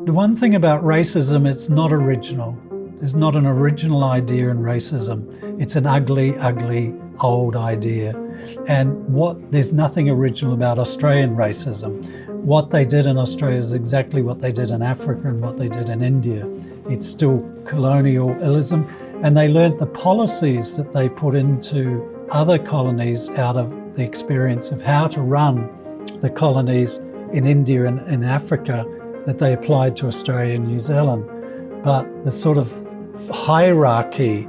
The one thing about racism, it's not original. There's not an original idea in racism. It's an ugly, ugly, old idea. And there's nothing original about Australian racism. What they did in Australia is exactly what they did in Africa and what they did in India. It's still colonialism. And they learnt the policies that they put into other colonies out of the experience of how to run the colonies in India and in Africa that they applied to Australia and New Zealand. But the sort of hierarchy,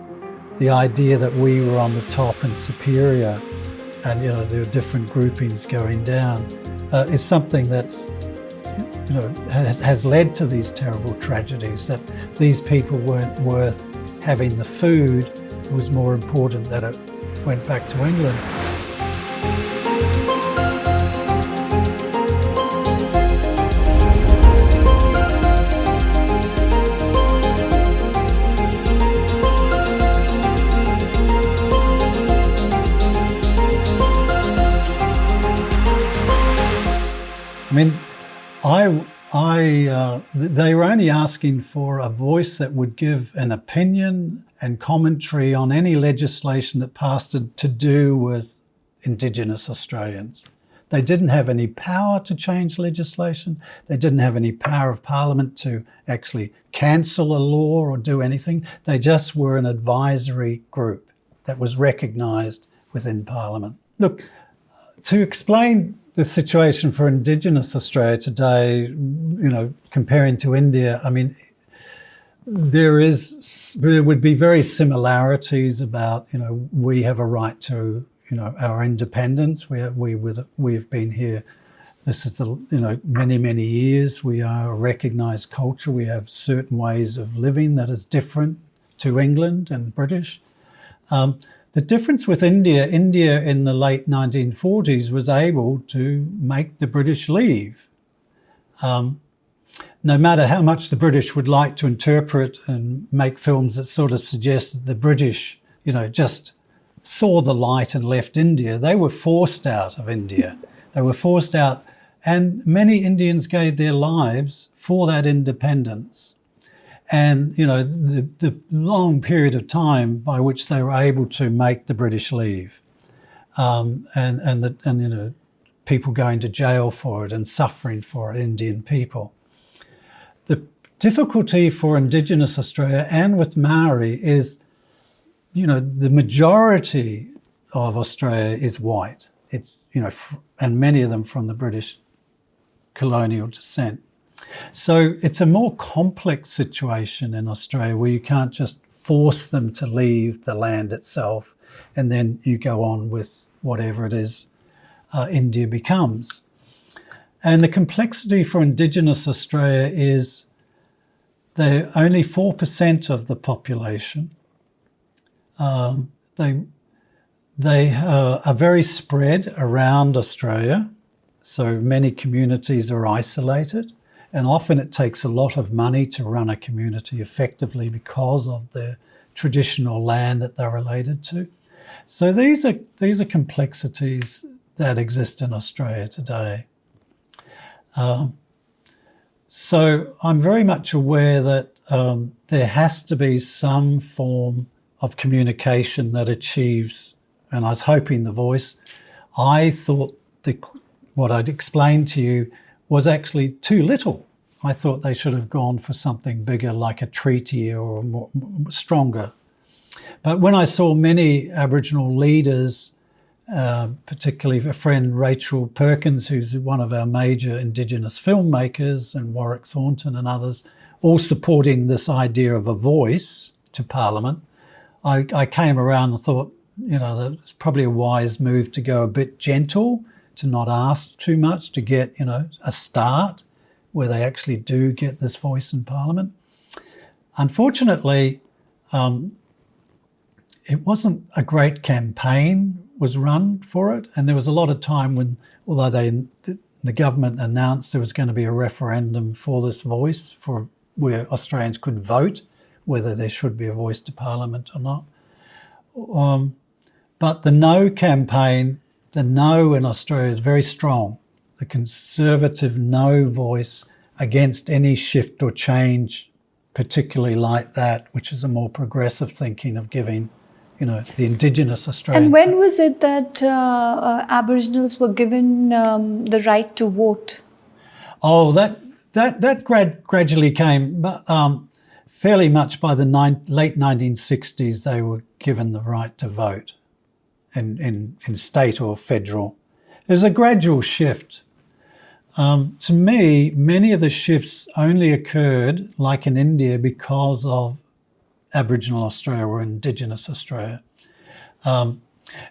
the idea that we were on the top and superior, and there are different groupings going down, is something that's has led to these terrible tragedies. That these people weren't worth having the food. It was more important that it went back to England. I mean, they were only asking for a voice that would give an opinion and commentary on any legislation that passed to do with Indigenous Australians. They didn't have any power to change legislation. They didn't have any power of Parliament to actually cancel a law or do anything. They just were an advisory group that was recognised within Parliament. Look, to explain the situation for Indigenous Australia today, comparing to India, I mean, there would be very similarities about, we have a right to, our independence. We have been here. This is many, many years. We are a recognised culture. We have certain ways of living that is different to England and British. The difference with India in the late 1940s was able to make the British leave. No matter how much the British would like to interpret and make films that sort of suggest that the British, just saw the light and left India, they were forced out of India. They were forced out, and many Indians gave their lives for that independence. And, the long period of time by which they were able to make the British leave, and people going to jail for it and suffering for it, Indian people. The difficulty for Indigenous Australia and with Maori is, the majority of Australia is white. It's, and many of them from the British colonial descent. So it's a more complex situation in Australia where you can't just force them to leave the land itself and then you go on with whatever it is India becomes. And the complexity for Indigenous Australia is they're only 4% of the population. They are very spread around Australia, so many communities are isolated. And often it takes a lot of money to run a community effectively because of the traditional land that they're related to. So these are complexities that exist in Australia today. So I'm very much aware that there has to be some form of communication that achieves, and I was hoping The Voice. I thought what I'd explained to you was actually too little. I thought they should have gone for something bigger, like a treaty or more stronger. But when I saw many Aboriginal leaders, particularly a friend Rachel Perkins, who's one of our major Indigenous filmmakers, and Warwick Thornton and others, all supporting this idea of a voice to Parliament, I came around and thought, that it's probably a wise move to go a bit gentle, to not ask too much, to get, a start where they actually do get this voice in Parliament. Unfortunately, it wasn't a great campaign was run for it, and there was a lot of time when, although the government announced there was going to be a referendum for this voice, for where Australians could vote whether there should be a voice to Parliament or not. But the No campaign, the No in Australia is very strong. The Conservative No voice against any shift or change, particularly like that, which is a more progressive thinking of giving, the Indigenous Australians. And when was it that Aboriginals were given the right to vote? Oh, that gradually came. Fairly much by the late 1960s, they were given the right to vote in state or federal. There's a gradual shift. To me, many of the shifts only occurred, like in India, because of Aboriginal Australia or Indigenous Australia. And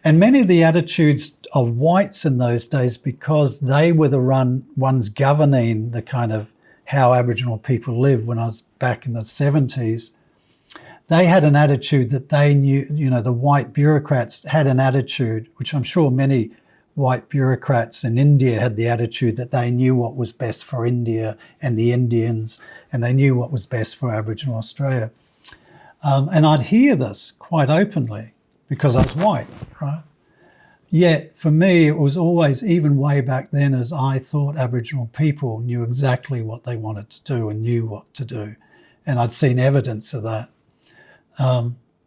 many of the attitudes of whites in those days, because they were the ones governing the kind of how Aboriginal people lived when I was back in the 70s, they had an attitude that they knew, the white bureaucrats had an attitude, which I'm sure many white bureaucrats in India had the attitude that they knew what was best for India and the Indians, and they knew what was best for Aboriginal Australia. And I'd hear this quite openly because I was white, right? Yet, for me, it was always, even way back then, as I thought Aboriginal people knew exactly what they wanted to do and knew what to do. And I'd seen evidence of that.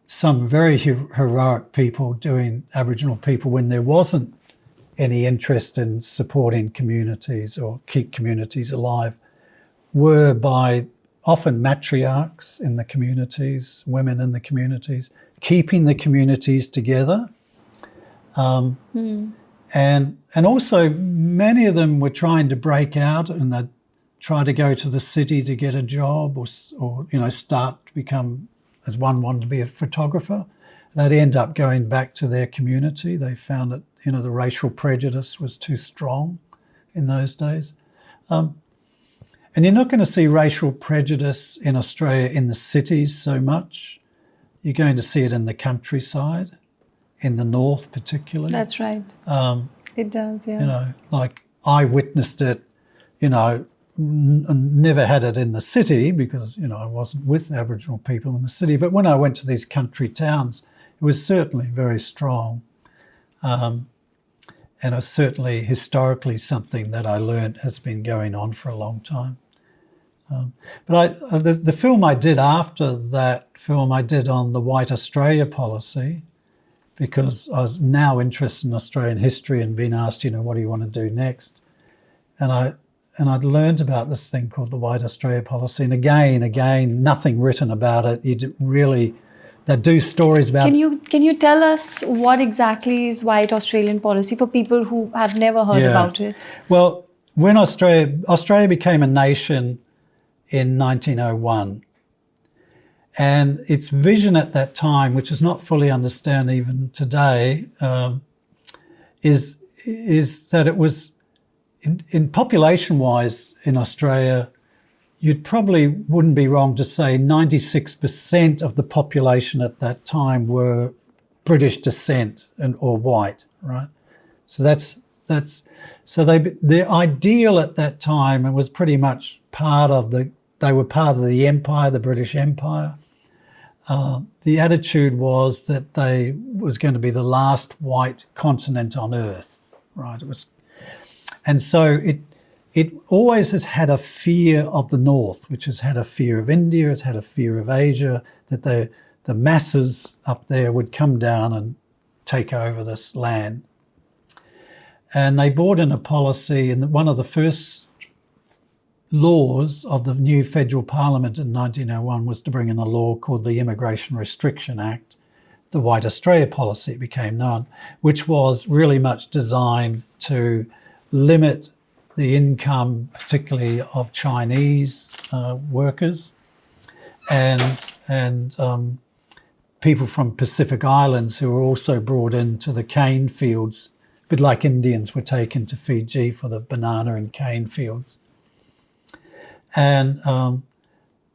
Some very heroic people doing Aboriginal people when there wasn't any interest in supporting communities or keep communities alive were by often matriarchs in the communities, women in the communities, keeping the communities together. And also many of them were trying to break out and they'd try to go to the city to get a job or start to become, as one wanted to be a photographer. They'd end up going back to their community. They found that, the racial prejudice was too strong in those days. And you're not going to see racial prejudice in Australia in the cities so much. You're going to see it in the countryside, in the north particularly. That's right. It does, yeah. Like I witnessed it, never had it in the city because, I wasn't with Aboriginal people in the city. But when I went to these country towns, it was certainly very strong. And it's certainly historically something that I learned has been going on for a long time. But the film I did after that film, I did on the White Australia policy, because I was now interested in Australian history and being asked, what do you want to do next? And I'd learned about this thing called the White Australia policy. And again, nothing written about it. They do stories about. Can you tell us what exactly is White Australian policy for people who have never heard about it? Well, when Australia became a nation in 1901, and its vision at that time, which is not fully understood even today, is that it was in population-wise in Australia. You probably wouldn't be wrong to say 96% of the population at that time were British descent or white, right? So their ideal at that time, it was pretty much they were part of the empire, the British Empire. The attitude was that they was going to be the last white continent on earth, right? And so it always has had a fear of the North, which has had a fear of India, it's had a fear of Asia, that the masses up there would come down and take over this land. And they brought in a policy, and one of the first laws of the new federal parliament in 1901 was to bring in a law called the Immigration Restriction Act, the White Australia policy, it became known, which was really much designed to limit the income, particularly of Chinese workers and people from Pacific Islands who were also brought into the cane fields, a bit like Indians were taken to Fiji for the banana and cane fields. And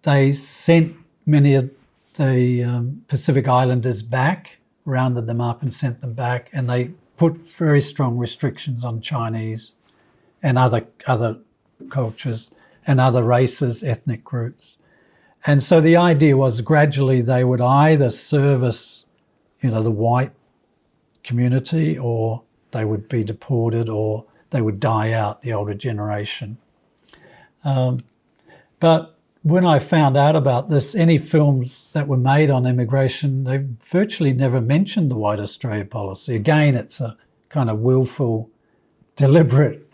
they sent many of the Pacific Islanders back, rounded them up and sent them back, and they put very strong restrictions on Chinese and other cultures and other races, ethnic groups. And so the idea was gradually they would either service, the white community, or they would be deported, or they would die out, the older generation. But when I found out about this, any films that were made on immigration, they virtually never mentioned the White Australia policy. Again, it's a kind of willful, deliberate,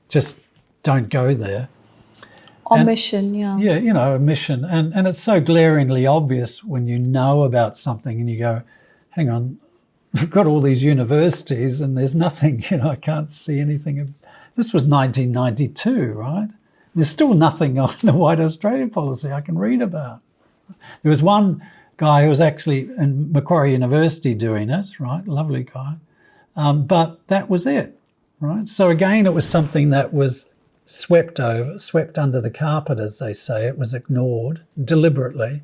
just don't go there. Omission, yeah. Yeah, omission. And it's so glaringly obvious when you know about something and you go, hang on, we've got all these universities and there's nothing, I can't see anything. This was 1992, right? There's still nothing on the White Australia policy I can read about. There was one guy who was actually in Macquarie University doing it, right? Lovely guy. But that was it, right? So again, it was something that was swept under the carpet, as they say. It was ignored deliberately.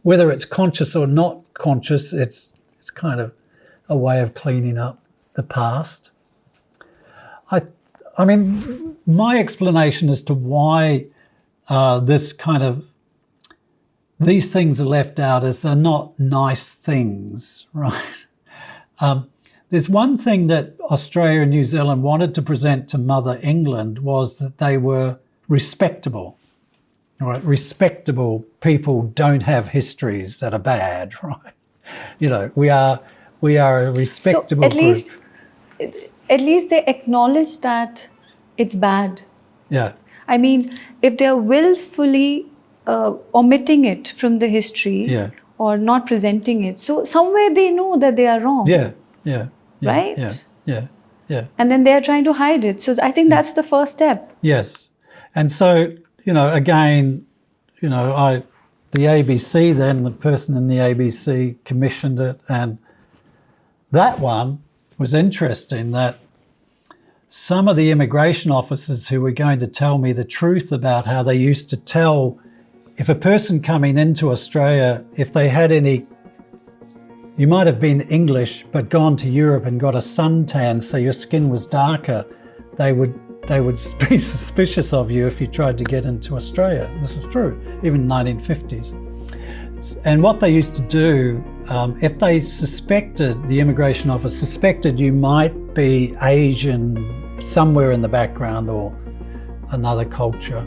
Whether it's conscious or not conscious, it's kind of a way of cleaning up the past. I mean, my explanation as to why these things are left out is they're not nice things, right? There's one thing that Australia and New Zealand wanted to present to Mother England was that they were respectable. All right, respectable people don't have histories that are bad, right? We are a respectable group. At least they acknowledge that it's bad. Yeah. I mean, if they're willfully omitting it from the history or not presenting it, so somewhere they know that they are wrong. Yeah. Right? Yeah. And then they're trying to hide it. So I think that's the first step. Yes. And so, again, the ABC then, the person in the ABC commissioned it, and that one was interesting, that some of the immigration officers who were going to tell me the truth about how they used to tell if a person coming into Australia, if they had any, you might have been English but gone to Europe and got a suntan so your skin was darker, they would be suspicious of you if you tried to get into Australia. This is true, even 1950s. And what they used to do, if they suspected, the immigration office suspected you might be Asian somewhere in the background or another culture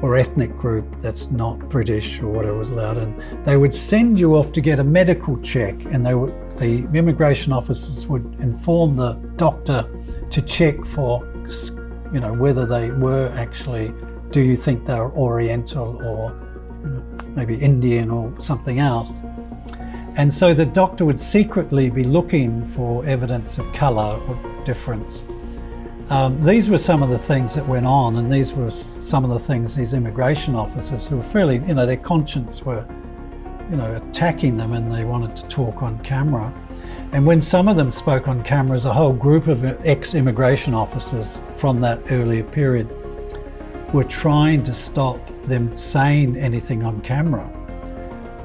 or ethnic group that's not British or whatever was allowed, and they would send you off to get a medical check, and the immigration officers would inform the doctor to check for, whether they were actually, do you think they're Oriental or maybe Indian or something else. And so the doctor would secretly be looking for evidence of colour or difference. These were some of the things that went on, and these were some of the things these immigration officers who were fairly, their conscience were, attacking them, and they wanted to talk on camera. And when some of them spoke on camera, as a whole group of ex-immigration officers from that earlier period were trying to stop them saying anything on camera.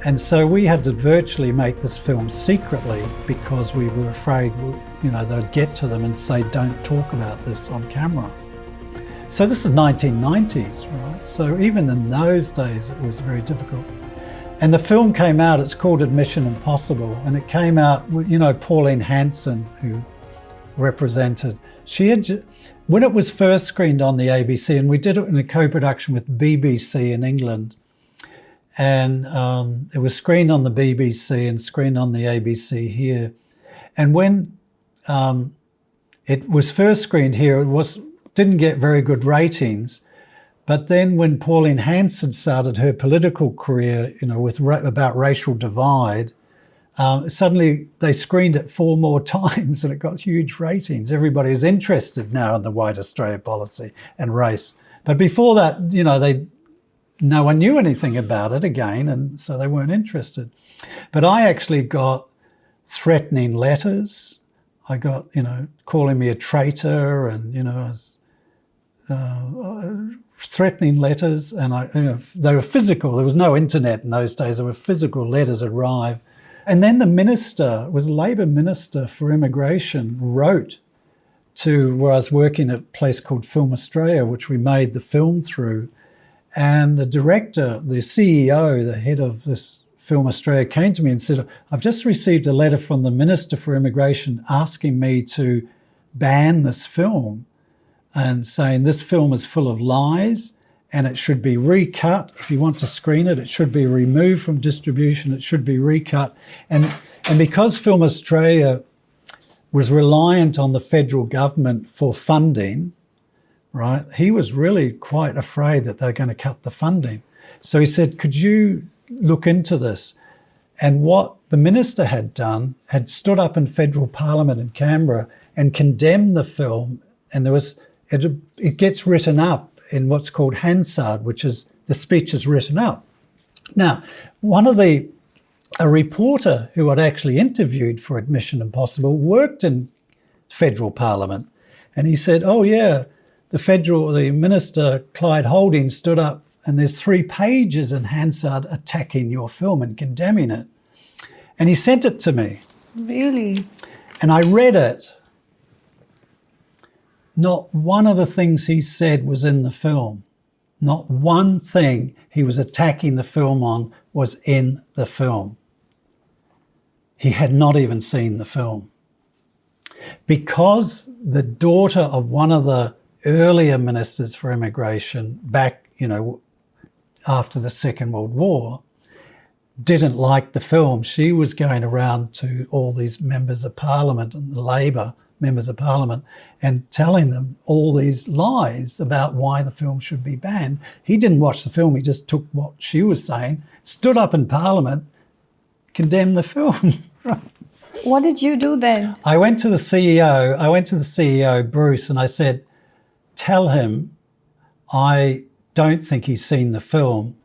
And so we had to virtually make this film secretly because we were afraid, they'd get to them and say, don't talk about this on camera. So this is 1990s, right? So even in those days, it was very difficult. And the film came out, it's called Admission Impossible, and it came out with, Pauline Hanson, who represented, when it was first screened on the ABC, and we did it in a co-production with BBC in England, and it was screened on the BBC and screened on the ABC here. And when it was first screened here, didn't get very good ratings. But then when Pauline Hanson started her political career, about racial divide, suddenly they screened it 4 more times and it got huge ratings. Everybody is interested now in the White Australia policy and race. But before that, no one knew anything about it again, and so they weren't interested. But I actually got threatening letters. I got, calling me a traitor, and, threatening letters, and they were physical. There was no internet in those days. There were physical letters arrive. And then the minister, was a Labor minister for immigration, wrote to where I was working at a place called Film Australia, which we made the film through. And the director, the CEO, the head of this Film Australia, came to me and said, I've just received a letter from the Minister for Immigration asking me to ban this film and saying this film is full of lies and it should be recut. If you want to screen it, it should be removed from distribution. It should be recut. And because Film Australia was reliant on the federal government for funding, right, he was really quite afraid that they're going to cut the funding. So he said, could you look into this? And what the minister had done, had stood up in federal parliament in Canberra and condemned the film. And it gets written up in what's called Hansard, which is the speech is written up. Now, a reporter who I'd actually interviewed for Admission Impossible worked in federal parliament, and he said, oh yeah, the minister, Clyde Holding, stood up and there's 3 pages in Hansard attacking your film and condemning it. And he sent it to me. Really? And I read it. Not one of the things he said was in the film. Not one thing he was attacking the film on was in the film. He had not even seen the film. Because the daughter of one of the earlier ministers for immigration back, after the Second World War, didn't like the film. She was going around to all these members of parliament and the Labor members of parliament and telling them all these lies about why the film should be banned. He didn't watch the film. He just took what she was saying, stood up in parliament, condemned the film. What did you do then? I went to the CEO, Bruce, and I said, tell him I don't think he's seen the film.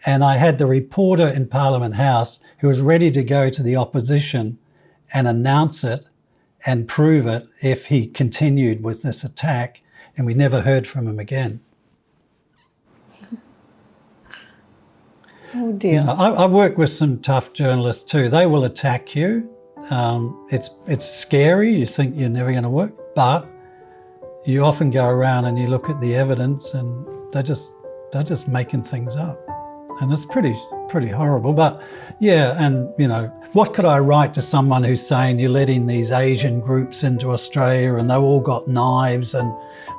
And I had the reporter in Parliament House who was ready to go to the opposition and announce it and prove it if he continued with this attack, and we never heard from him again. Oh dear. I work with some tough journalists too. They will attack you. It's scary. You think you're never going to work, but you often go around and you look at the evidence and they're just making things up. And it's pretty horrible. But yeah, and what could I write to someone who's saying you're letting these Asian groups into Australia and they've all got knives, and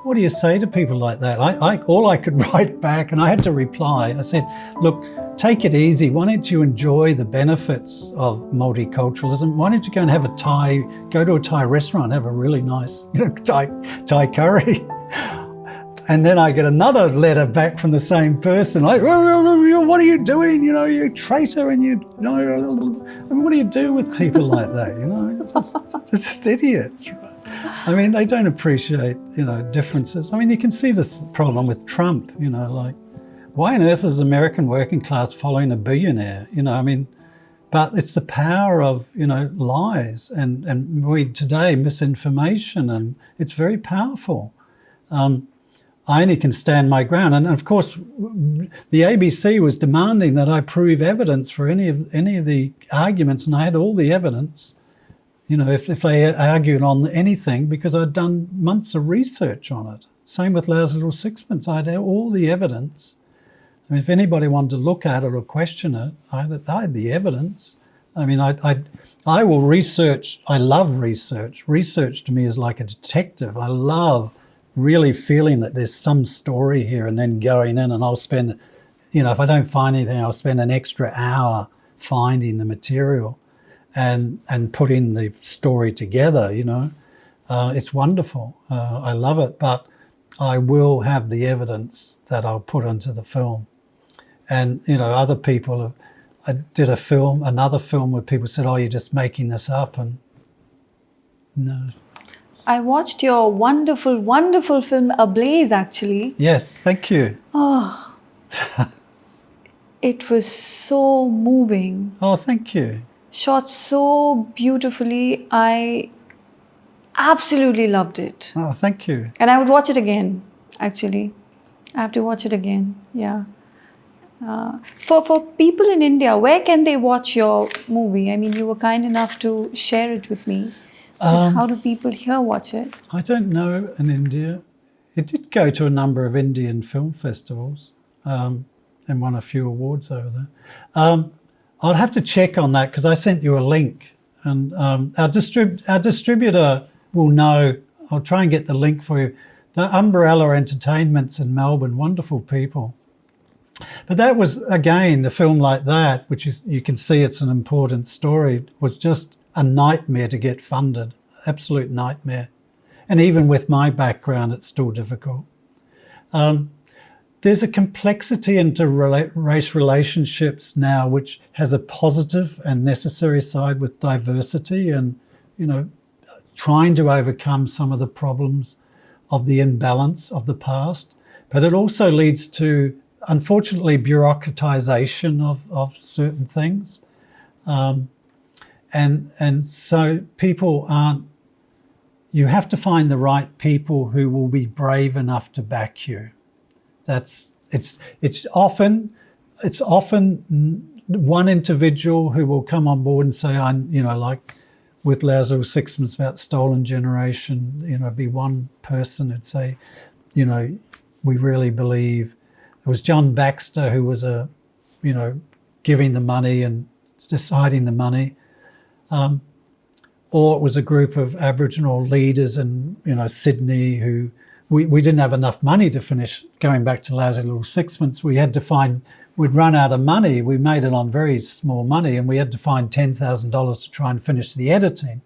what do you say to people like that? All I could write back, and I had to reply, I said, look, take it easy. Why don't you enjoy the benefits of multiculturalism? Why don't you go and go to a Thai restaurant, have a really nice Thai curry? And then I get another letter back from the same person, like, what are you doing? You're a traitor, and what do you do with people like that? They're just idiots. I mean, they don't appreciate, differences. I mean, you can see this problem with Trump, like, why on earth is American working class following a billionaire? But it's the power of, lies and today misinformation, and it's very powerful. I only can stand my ground. And of course, the ABC was demanding that I prove evidence for any of the arguments, and I had all the evidence, if they argued on anything, because I'd done months of research on it. Same with Lousy Little Sixpence. I had all the evidence. I mean, if anybody wanted to look at it or question it, I had the evidence. I mean, I will research. I love research. Research to me is like a detective. I love really feeling that there's some story here, and then going in, and I'll spend, if I don't find anything, I'll spend an extra hour finding the material and putting the story together, It's wonderful. I love it, but I will have the evidence that I'll put into the film. And, other people, I did another film where people said, oh, you're just making this up, and no. I watched your wonderful, wonderful film, Ablaze, actually. Yes, thank you. Oh, it was so moving. Oh, thank you. Shot so beautifully. I absolutely loved it. Oh, thank you. And I would watch it again, actually. I have to watch it again, yeah. For people in India, where can they watch your movie? I mean, you were kind enough to share it with me. How do people here watch it? I don't know in India. It did go to a number of Indian film festivals and won a few awards over there. I'd have to check on that because I sent you a link, and our distributor will know. I'll try and get the link for you. The Umbrella Entertainments in Melbourne, wonderful people. But that was, again, a film like that, which is, you can see it's an important story, was just a nightmare to get funded, absolute nightmare. And even with my background, it's still difficult. There's a complexity into race relationships now, which has a positive and necessary side with diversity and, trying to overcome some of the problems of the imbalance of the past. But it also leads to, unfortunately, bureaucratization of certain things. And so people aren't, you have to find the right people who will be brave enough to back you. It's often one individual who will come on board and say, like with Lazarus Sixman's about Stolen Generation, be one person who'd say, we really believe. It was John Baxter who was giving the money and deciding the money. Or it was a group of Aboriginal leaders in, Sydney who we didn't have enough money to finish. Going back to Lazarus Sixpence, we'd run out of money. We made it on very small money and we had to find $10,000 to try and finish the editing.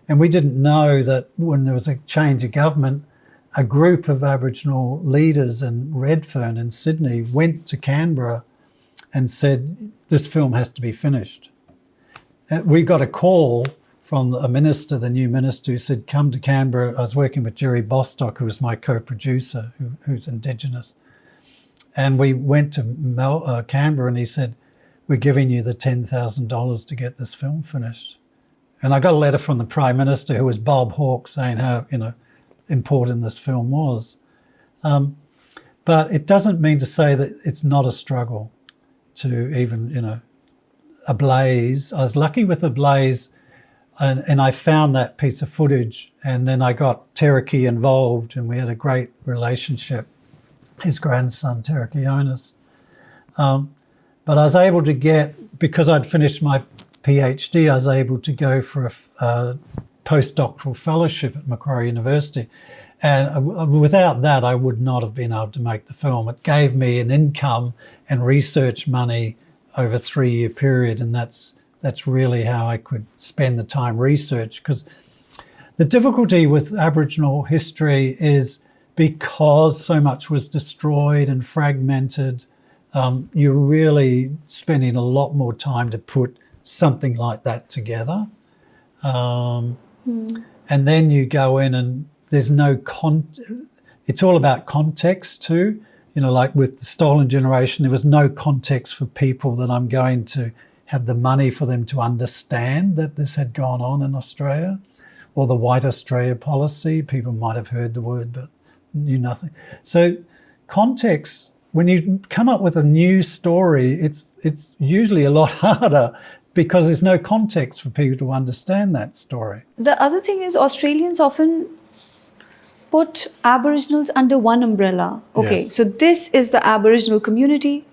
And we didn't know that when there was a change of government, a group of Aboriginal leaders in Redfern in Sydney went to Canberra and said, this film has to be finished. We got a call from a minister, the new minister, who said, come to Canberra. I was working with Jerry Bostock, who was my co-producer, who's Indigenous. And we went to Canberra and he said, we're giving you the $10,000 to get this film finished. And I got a letter from the Prime Minister, who was Bob Hawke, saying how, important this film was. But it doesn't mean to say that it's not a struggle to even, Ablaze. I was lucky with Ablaze. And I found that piece of footage, and then I got Tereki involved, and we had a great relationship, his grandson, Tereki Onus. But I was able to because I'd finished my PhD, I was able to go for a postdoctoral fellowship at Macquarie University. And without that, I would not have been able to make the film. It gave me an income and research money over a 3-year period, and that's really how I could spend the time research. Because the difficulty with Aboriginal history is because so much was destroyed and fragmented, you're really spending a lot more time to put something like that together. And then you go in and there's no it's all about context too. Like with the Stolen Generation, there was no context for people that I'm going to have the money for them to understand that this had gone on in Australia, or the White Australia policy. People might have heard the word but knew nothing. So context, when you come up with a new story, it's usually a lot harder because there's no context for people to understand that story. The other thing is Australians often put Aboriginals under one umbrella. Okay, Yes. so this is the Aboriginal community.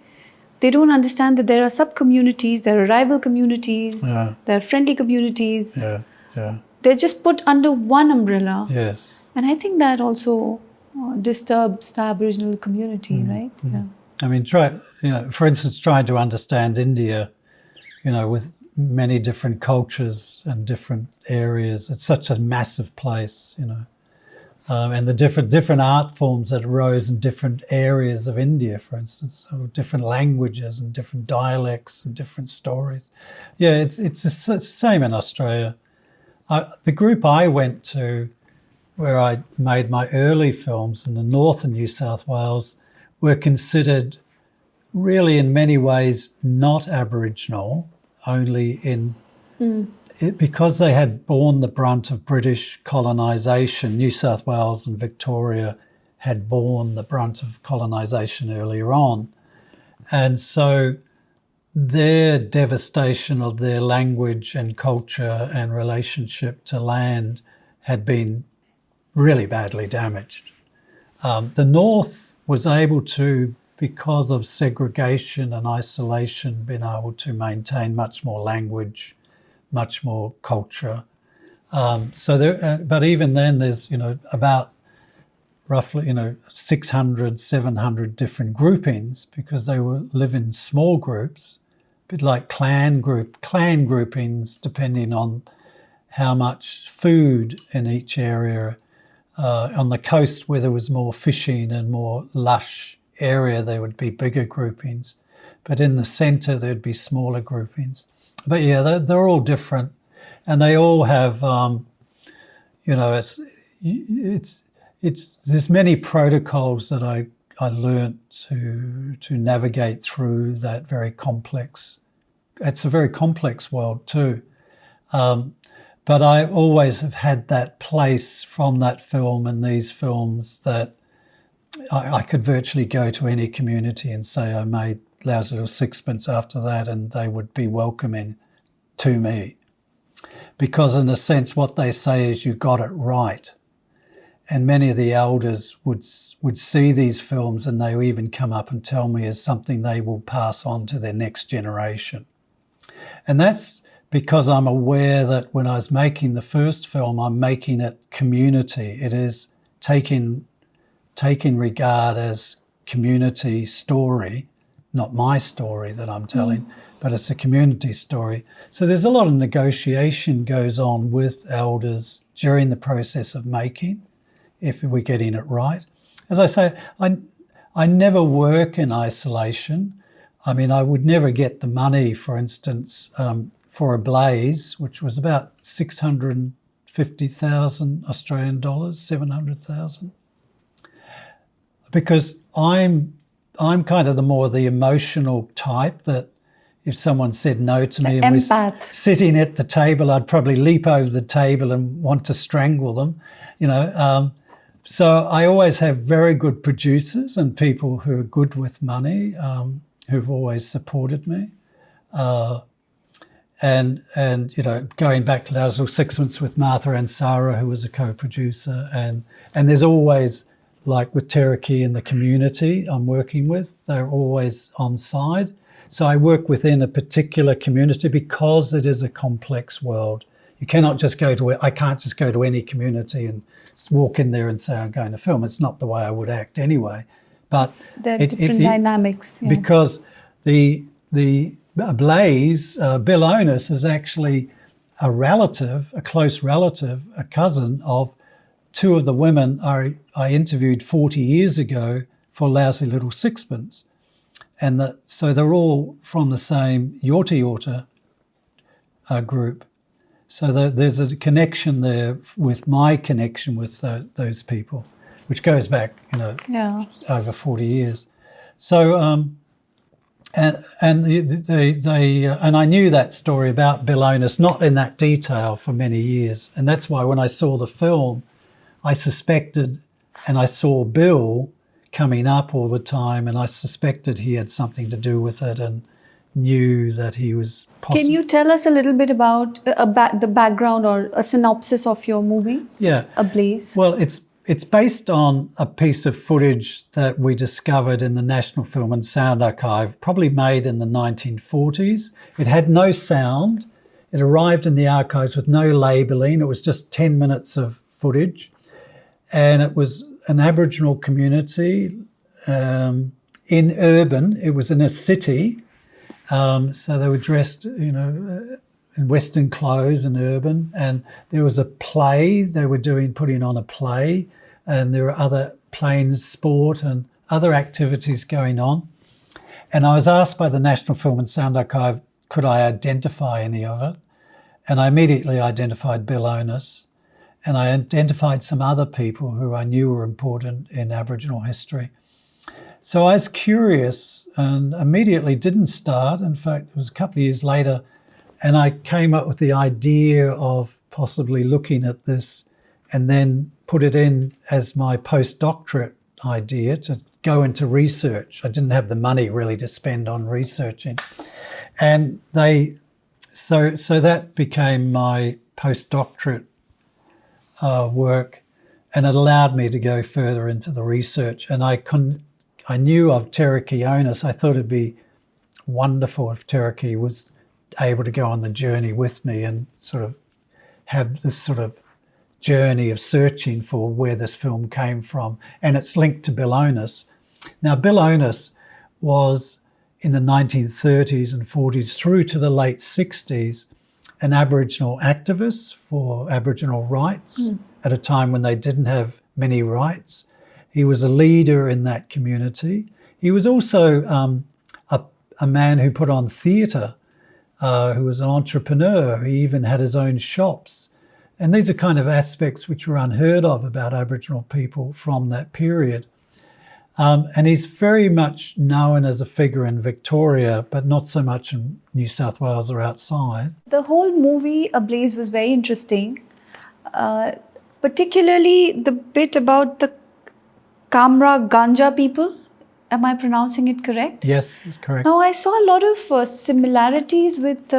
They don't understand that there are sub-communities, there are rival communities, Yeah. there are friendly communities. Yeah. They're just put under one umbrella. Yes. And I think that also disturbs the Aboriginal community, right? Yeah. I mean, for instance, trying to understand India, with many different cultures and different areas. It's such a massive place, and the different art forms that arose in different areas of India, for instance, so different languages and different dialects and different stories. Yeah, it's the same in Australia. The group I went to, where I made my early films in the north of New South Wales, were considered really in many ways not Aboriginal, only because they had borne the brunt of British colonisation. New South Wales and Victoria had borne the brunt of colonisation earlier on. And so their devastation of their language and culture and relationship to land had been really badly damaged. The North was able to, because of segregation and isolation, been able to maintain much more language, much more culture. But even then, there's about roughly, 600, 700 different groupings because they live in small groups, a bit like clan groupings, depending on how much food in each area. On the coast where there was more fishing and more lush area, there would be bigger groupings. But in the centre, there'd be smaller groupings. But yeah, they're all different. And they all have, there's many protocols that I learnt to navigate through that very complex. It's a very complex world too. But I always have had that place from that film and these films that I could virtually go to any community and say I made Lousy Little Sixpence after that, and they would be welcoming to me. Because in a sense, what they say is you got it right. And many of the elders would see these films and they even come up and tell me as something they will pass on to their next generation. And that's because I'm aware that when I was making the first film, I'm making it community. It is taking regard as community story, not my story that I'm telling, but it's a community story. So there's a lot of negotiation goes on with elders during the process of making, if we're getting it right. As I say, I never work in isolation. I mean, I would never get the money, for instance, for A Blaze, which was about 650,000 Australian dollars, 700,000, because I'm kind of the emotional type that if someone said no to me and was sitting at the table, I'd probably leap over the table and want to strangle them, So I always have very good producers and people who are good with money, who've always supported me. And going back to Lousy Little Sixpence with Martha Ansara, who was a co-producer, and there's always, like with Cherokee in the community I'm working with, they're always on side. So I work within a particular community because it is a complex world. You cannot just I can't just go to any community and walk in there and say I'm going to film. It's not the way I would act anyway. But there are different dynamics. Yeah. Because the Blaze, Bill Onus, is actually a close relative, a cousin of two of the women I interviewed 40 years ago for Lousy Little Sixpence. And so they're all from the same Yorta Yorta group. So there's a connection there with my connection with those people, which goes back, over 40 years. So, and I knew that story about Bill Onus, not in that detail, for many years. And that's why when I saw the film, I suspected, and I saw Bill coming up all the time, and I suspected he had something to do with it and knew that he was possible. Can you tell us a little bit about the background or a synopsis of your movie? Yeah. A Blaze. Well, it's based on a piece of footage that we discovered in the National Film and Sound Archive, probably made in the 1940s. It had no sound. It arrived in the archives with no labelling. It was just 10 minutes of footage. And it was an Aboriginal community in urban. It was in a city. So they were dressed, in Western clothes and urban. And there was a play. They were putting on a play. And there were other playing sport and other activities going on. And I was asked by the National Film and Sound Archive, could I identify any of it? And I immediately identified Bill Onus. And I identified some other people who I knew were important in Aboriginal history. So I was curious and immediately didn't start. In fact, it was a couple of years later, and I came up with the idea of possibly looking at this and then put it in as my postdoctorate idea to go into research. I didn't have the money really to spend on researching. And so that became my postdoctorate work, and it allowed me to go further into the research. And I knew of Cherokee Onus. I thought it'd be wonderful if Cherokee was able to go on the journey with me and sort of have this sort of journey of searching for where this film came from, and it's linked to Bill Onus. Now, Bill Onus was in the 1930s and 40s through to the late 60s an Aboriginal activist for Aboriginal rights at a time when they didn't have many rights. He was a leader in that community. He was also a man who put on theatre, who was an entrepreneur. He even had his own shops. And these are kind of aspects which were unheard of about Aboriginal people from that period. And he's very much known as a figure in Victoria, but not so much in New South Wales or outside. The whole movie Ablaze was very interesting, particularly the bit about the Kamra Ganja people. Am I pronouncing it correct? Yes, that's correct. Now, I saw a lot of similarities with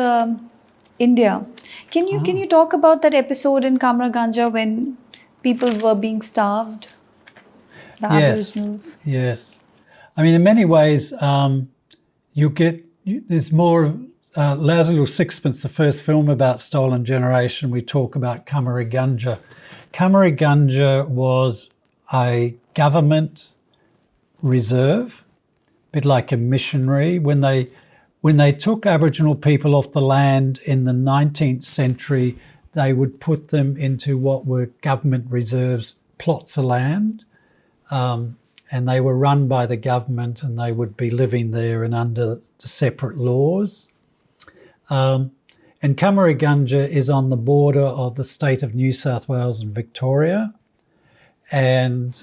India. Can you talk about that episode in Kamra Ganja when people were being starved? The Aboriginals. Yes. I mean, in many ways, there's more. Lousy Little Sixpence, the first film about Stolen Generation, we talk about Kamara Ganja. Kamara Ganja was a government reserve, a bit like a missionary. When they took Aboriginal people off the land in the 19th century, they would put them into what were government reserves, plots of land. And they were run by the government, and they would be living there and under the separate laws. And Kamara Ganja is on the border of the state of New South Wales and Victoria. And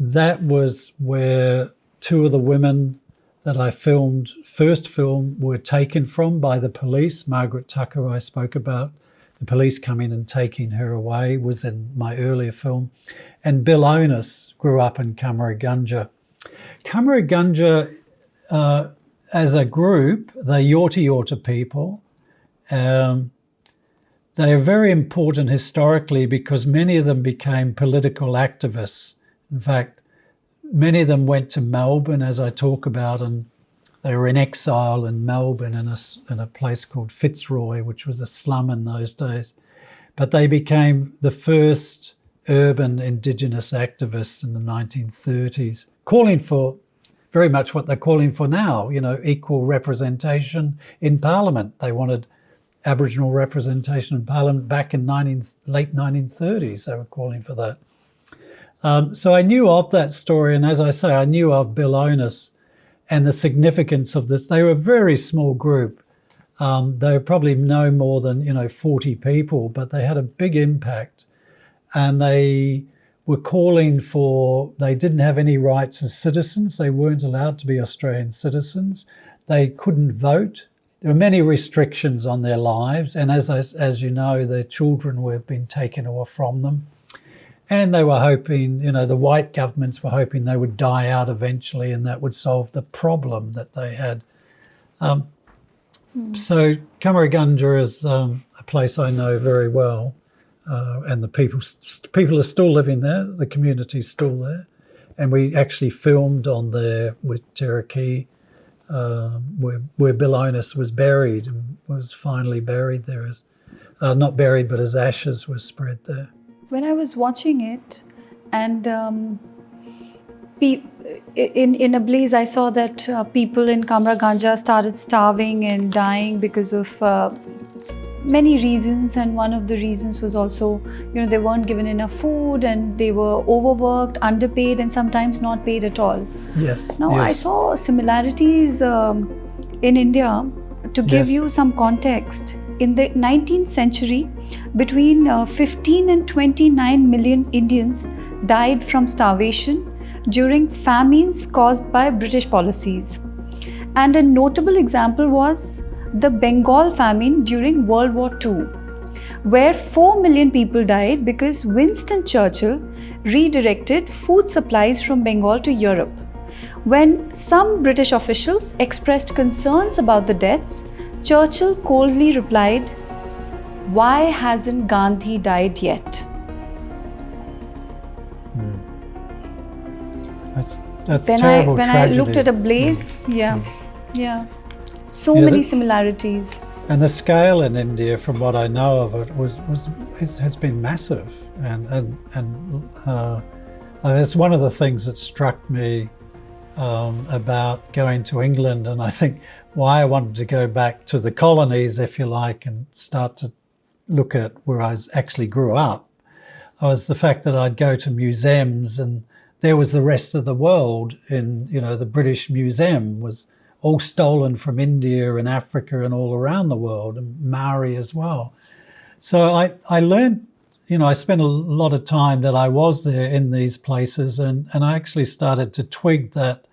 that was where two of the women that I first filmed, were taken from by the police. Margaret Tucker, I spoke about. The police coming and taking her away was in my earlier film. And Bill Onus grew up in Kamara Ganja. Kamara Ganja, as a group, the Yorta Yorta people, they are very important historically because many of them became political activists. In fact, many of them went to Melbourne, as I talk about, and they were in exile in Melbourne in a place called Fitzroy, which was a slum in those days. But they became the first urban Indigenous activists in the 1930s, calling for very much what they're calling for now, equal representation in Parliament. They wanted Aboriginal representation in Parliament back in late 1930s. They were calling for that. So I knew of that story, and as I say, I knew of Bill Onus and the significance of this. They were a very small group. They were probably no more than 40 people, but they had a big impact, and they were calling for. They didn't have any rights as citizens. They weren't allowed to be Australian citizens. They couldn't vote. There were many restrictions on their lives, and as you know, their children were being taken away from them. And they were hoping, the white governments were hoping they would die out eventually, and that would solve the problem that they had. So Kamara Ganja is a place I know very well, and the people are still living there. The community's still there, and we actually filmed on there with Cherokee, where Bill Onus was buried and was finally buried there. Not buried, but his ashes were spread there. When I was watching it, and in Ablaze, I saw that people in Kamra Ganja started starving and dying because of many reasons, and one of the reasons was also, they weren't given enough food, and they were overworked, underpaid, and sometimes not paid at all. Yes. Now, yes. I saw similarities in India. To give you some context, in the 19th century, between 15 and 29 million Indians died from starvation during famines caused by British policies. And a notable example was the Bengal famine during World War II, where 4 million people died because Winston Churchill redirected food supplies from Bengal to Europe. When some British officials expressed concerns about the deaths, Churchill coldly replied, "Why hasn't Gandhi died yet?" That's terrible when tragedy. I looked at Ablaze, so many similarities. And the scale in India, from what I know of it, has been massive, and it's one of the things that struck me about going to England, and I think why I wanted to go back to the colonies, if you like, and start to look at where I actually grew up, was the fact that I'd go to museums and there was the rest of the world. In, you know, the British Museum was all stolen from India and Africa and all around the world, and Maori as well. So I learned, you know, I spent a lot of time that I was there in these places, and I actually started to twig that,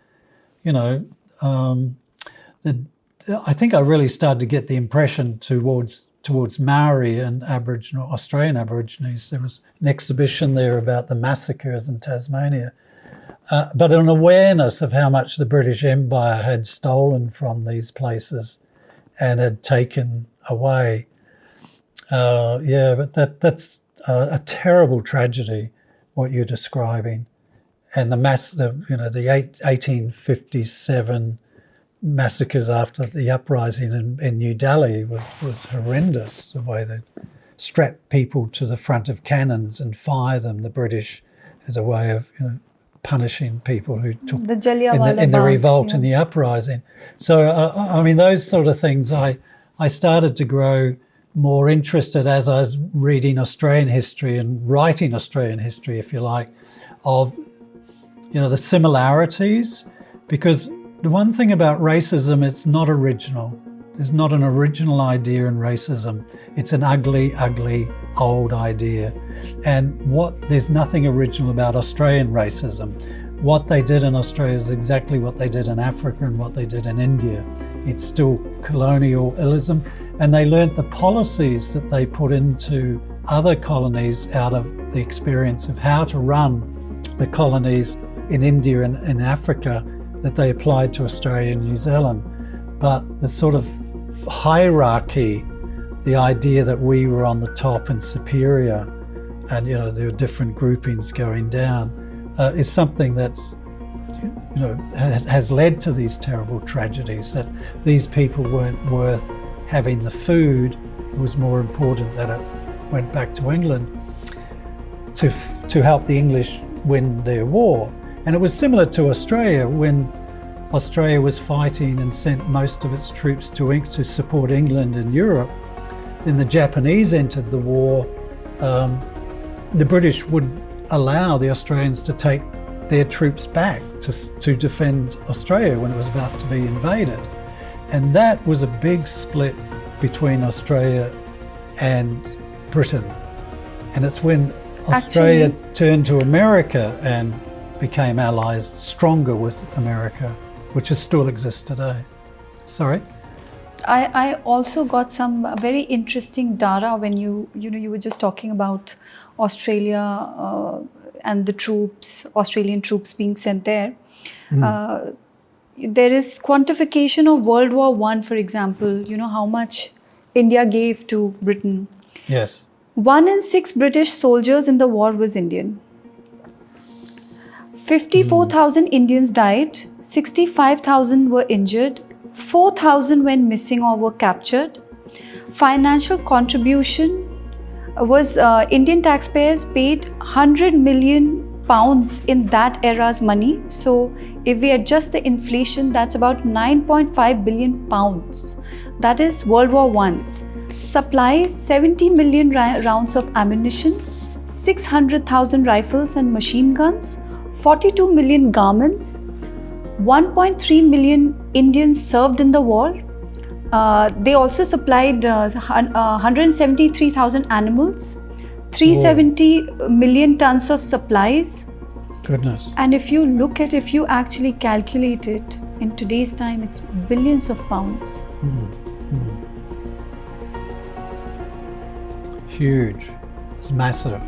you know, I think I really started to get the impression towards Maori and Aboriginal, Australian Aborigines. There was an exhibition there about the massacres in Tasmania. But an awareness of how much the British Empire had stolen from these places and had taken away. But that's a terrible tragedy, what you're describing. And the 1857 massacres after the uprising in New Delhi was horrendous, the way they strapped people to the front of cannons and fire them, the British, as a way of, you know, punishing people who took the Jallianwala in the revolt yeah. and the uprising. So, I mean, those sort of things, I started to grow more interested as I was reading Australian history and writing Australian history, if you like, of, you know, the similarities. Because the one thing about racism, it's not original. There's not an original idea in racism. It's an ugly, ugly, old idea. And there's nothing original about Australian racism. What they did in Australia is exactly what they did in Africa and what they did in India. It's still colonialism. And they learnt the policies that they put into other colonies out of the experience of how to run the colonies in India and in Africa that they applied to Australia and New Zealand. But the sort of hierarchy, the idea that we were on the top and superior, and, you know, there were different groupings going down, is something that's, you know, has led to these terrible tragedies, that these people weren't worth having the food. It was more important that it went back to England to help the English win their war. And it was similar to Australia when Australia was fighting and sent most of its troops to support England and Europe. Then the Japanese entered the war. The British would allow the Australians to take their troops back to defend Australia when it was about to be invaded. And that was a big split between Australia and Britain. And it's when Australia turned to America and became allies, stronger with America, which still exists today. Sorry? I also got some very interesting data when you were just talking about Australia and the troops, Australian troops being sent there. There is quantification of World War I, for example, you know, how much India gave to Britain. Yes. 1 in 6 British soldiers in the war was Indian. 54,000 Indians died, 65,000 were injured, 4,000 went missing or were captured. Financial contribution was Indian taxpayers paid 100 million pounds in that era's money. So if we adjust the inflation, that's about 9.5 billion pounds. That is World War I. Supplies 70 million rounds of ammunition, 600,000 rifles and machine guns, 42 million garments, 1.3 million Indians served in the war. They also supplied 173,000 animals, 370 million tons of supplies. Goodness. And if you actually calculate it, in today's time, it's billions of pounds. Huge. It's massive.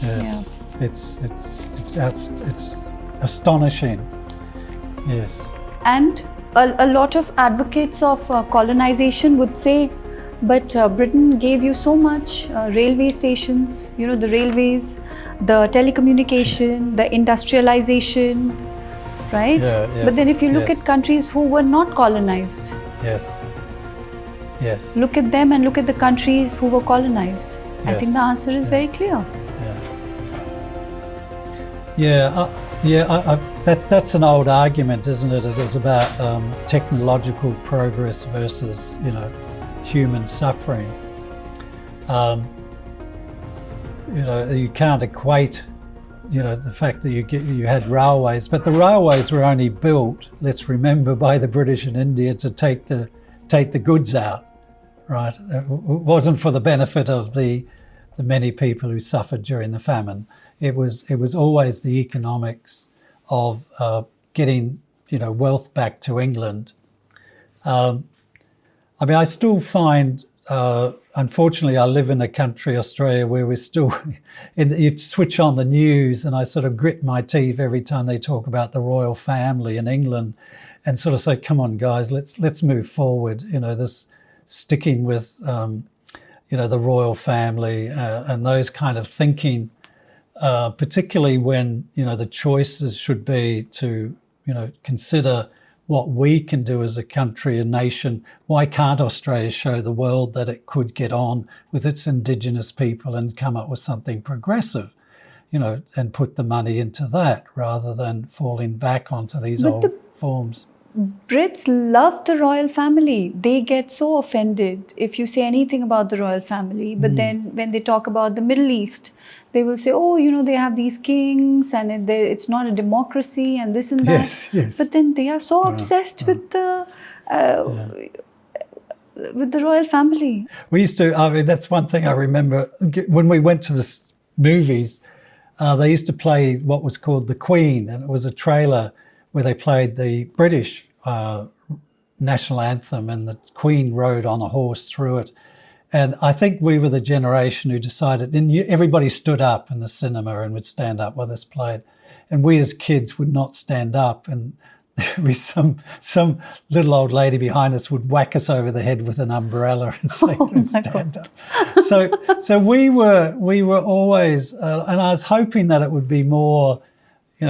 Yes. Yeah. It's astonishing. Yes. And a lot of advocates of colonization would say, but Britain gave you so much, railway stations, you know, the railways, the telecommunication, the industrialization, right? Yeah, yes, but then if you look yes. at countries who were not colonized, Yes. Yes. Look at them and look at the countries who were colonized. I think Yes. the answer is very clear. That's an old argument, isn't it? It's about technological progress versus, human suffering. You can't equate, the fact that you had railways, but the railways were only built, let's remember, by the British in India to take the goods out, right? It wasn't for the benefit of the many people who suffered during the famine. It was always the economics of getting wealth back to England. I still find, unfortunately, I live in a country, Australia, where we're still, you switch on the news and I sort of grit my teeth every time they talk about the royal family in England and sort of say, come on, guys, let's move forward. This sticking with, the royal family and those kind of thinking, particularly when, the choices should be to, consider what we can do as a country, a nation. Why can't Australia show the world that it could get on with its Indigenous people and come up with something progressive, and put the money into that rather than falling back onto these old forms? Brits love the royal family. They get so offended if you say anything about the royal family. But then when they talk about the Middle East, they will say, oh, they have these kings and it's not a democracy and this and that. Yes. But then they are so obsessed with the royal family. We used to, that's one thing I remember when we went to the movies, they used to play what was called The Queen, and it was a trailer where they played the British national anthem and the Queen rode on a horse through it. And I think we were the generation who decided, and everybody stood up in the cinema and would stand up while this played. And we as kids would not stand up, and there'd be some little old lady behind us would whack us over the head with an umbrella and say, stand up. So we were always, and I was hoping that it would be more,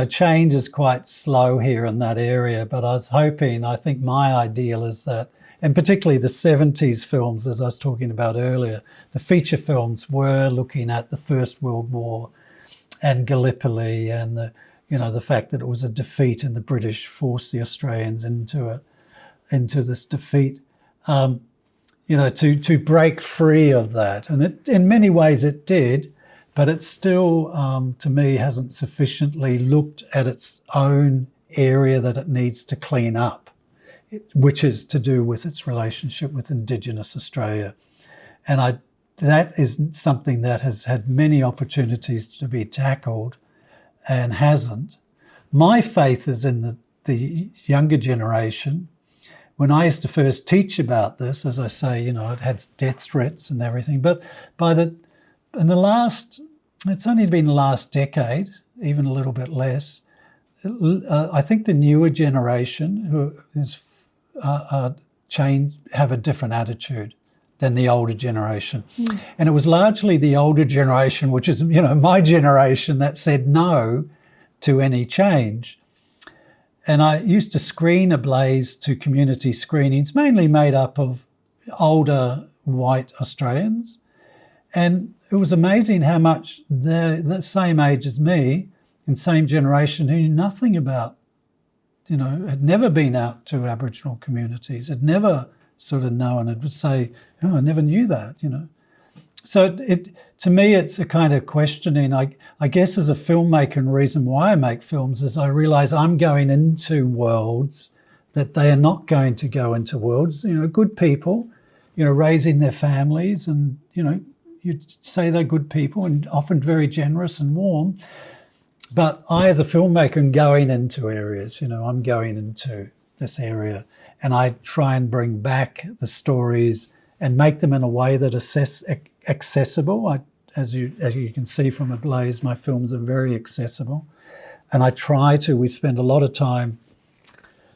change is quite slow here in that area, but I think my ideal is that, and particularly the 70s films, as I was talking about earlier, the feature films were looking at the First World War and Gallipoli and the fact that it was a defeat and the British forced the Australians into this defeat, to break free of that. And it, in many ways it did, but it still, to me, hasn't sufficiently looked at its own area that it needs to clean up, which is to do with its relationship with Indigenous Australia. And that is something that has had many opportunities to be tackled and hasn't. My faith is in the younger generation. When I used to first teach about this, as I say, it had death threats and everything, but it's only been the last decade, even a little bit less. I think the newer generation who is have a different attitude than the older generation. And it was largely the older generation, which is, my generation, that said no to any change. And I used to screen Ablaze to community screenings, mainly made up of older white Australians. And it was amazing how much the same age as me and same generation who knew nothing about, had never been out to Aboriginal communities, had never sort of known, it would say, oh, I never knew that, So to me, it's a kind of questioning. I guess as a filmmaker, and the reason why I make films is I realise I'm going into worlds that they are not going to go into worlds. Good people, raising their families, and you'd say they're good people and often very generous and warm. But I, as a filmmaker, am going into areas. I'm going into this area, and I try and bring back the stories and make them in a way that are accessible. As you can see from Ablaze, my films are very accessible. And we spend a lot of time.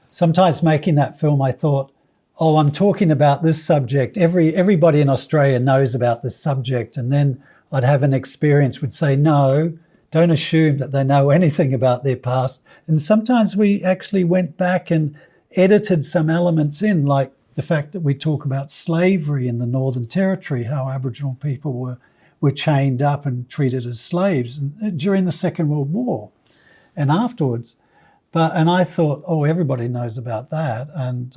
Sometimes making that film, I thought, oh, I'm talking about this subject. Everybody in Australia knows about this subject. And then I'd have an experience, would say, no, don't assume that they know anything about their past. And sometimes we actually went back and edited some elements in, like the fact that we talk about slavery in the Northern Territory, how Aboriginal people were chained up and treated as slaves during the Second World War and afterwards. And I thought, oh, everybody knows about that. And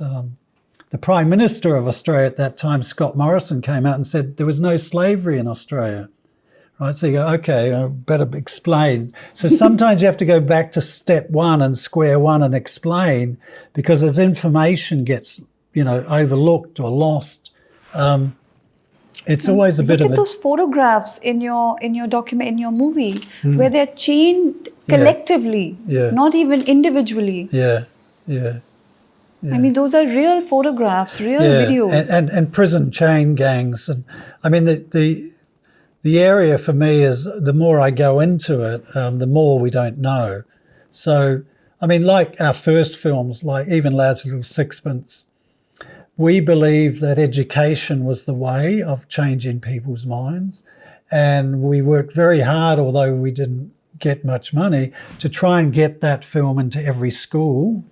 the Prime Minister of Australia at that time, Scott Morrison, came out and said there was no slavery in Australia. Right, so you go, okay, I better explain. So sometimes you have to go back to step one and square one and explain, because as information gets, overlooked or lost, it's always a bit of Look at those photographs in your document, in your movie, where they're chained collectively, not even individually. Yeah. I mean, those are real photographs, real videos. And prison chain gangs. And I mean, the area for me is, the more I go into it, the more we don't know. So, I mean, like our first films, like even Loud's Little Sixpence, we believed that education was the way of changing people's minds. And we worked very hard, although we didn't get much money, to try and get that film into every school.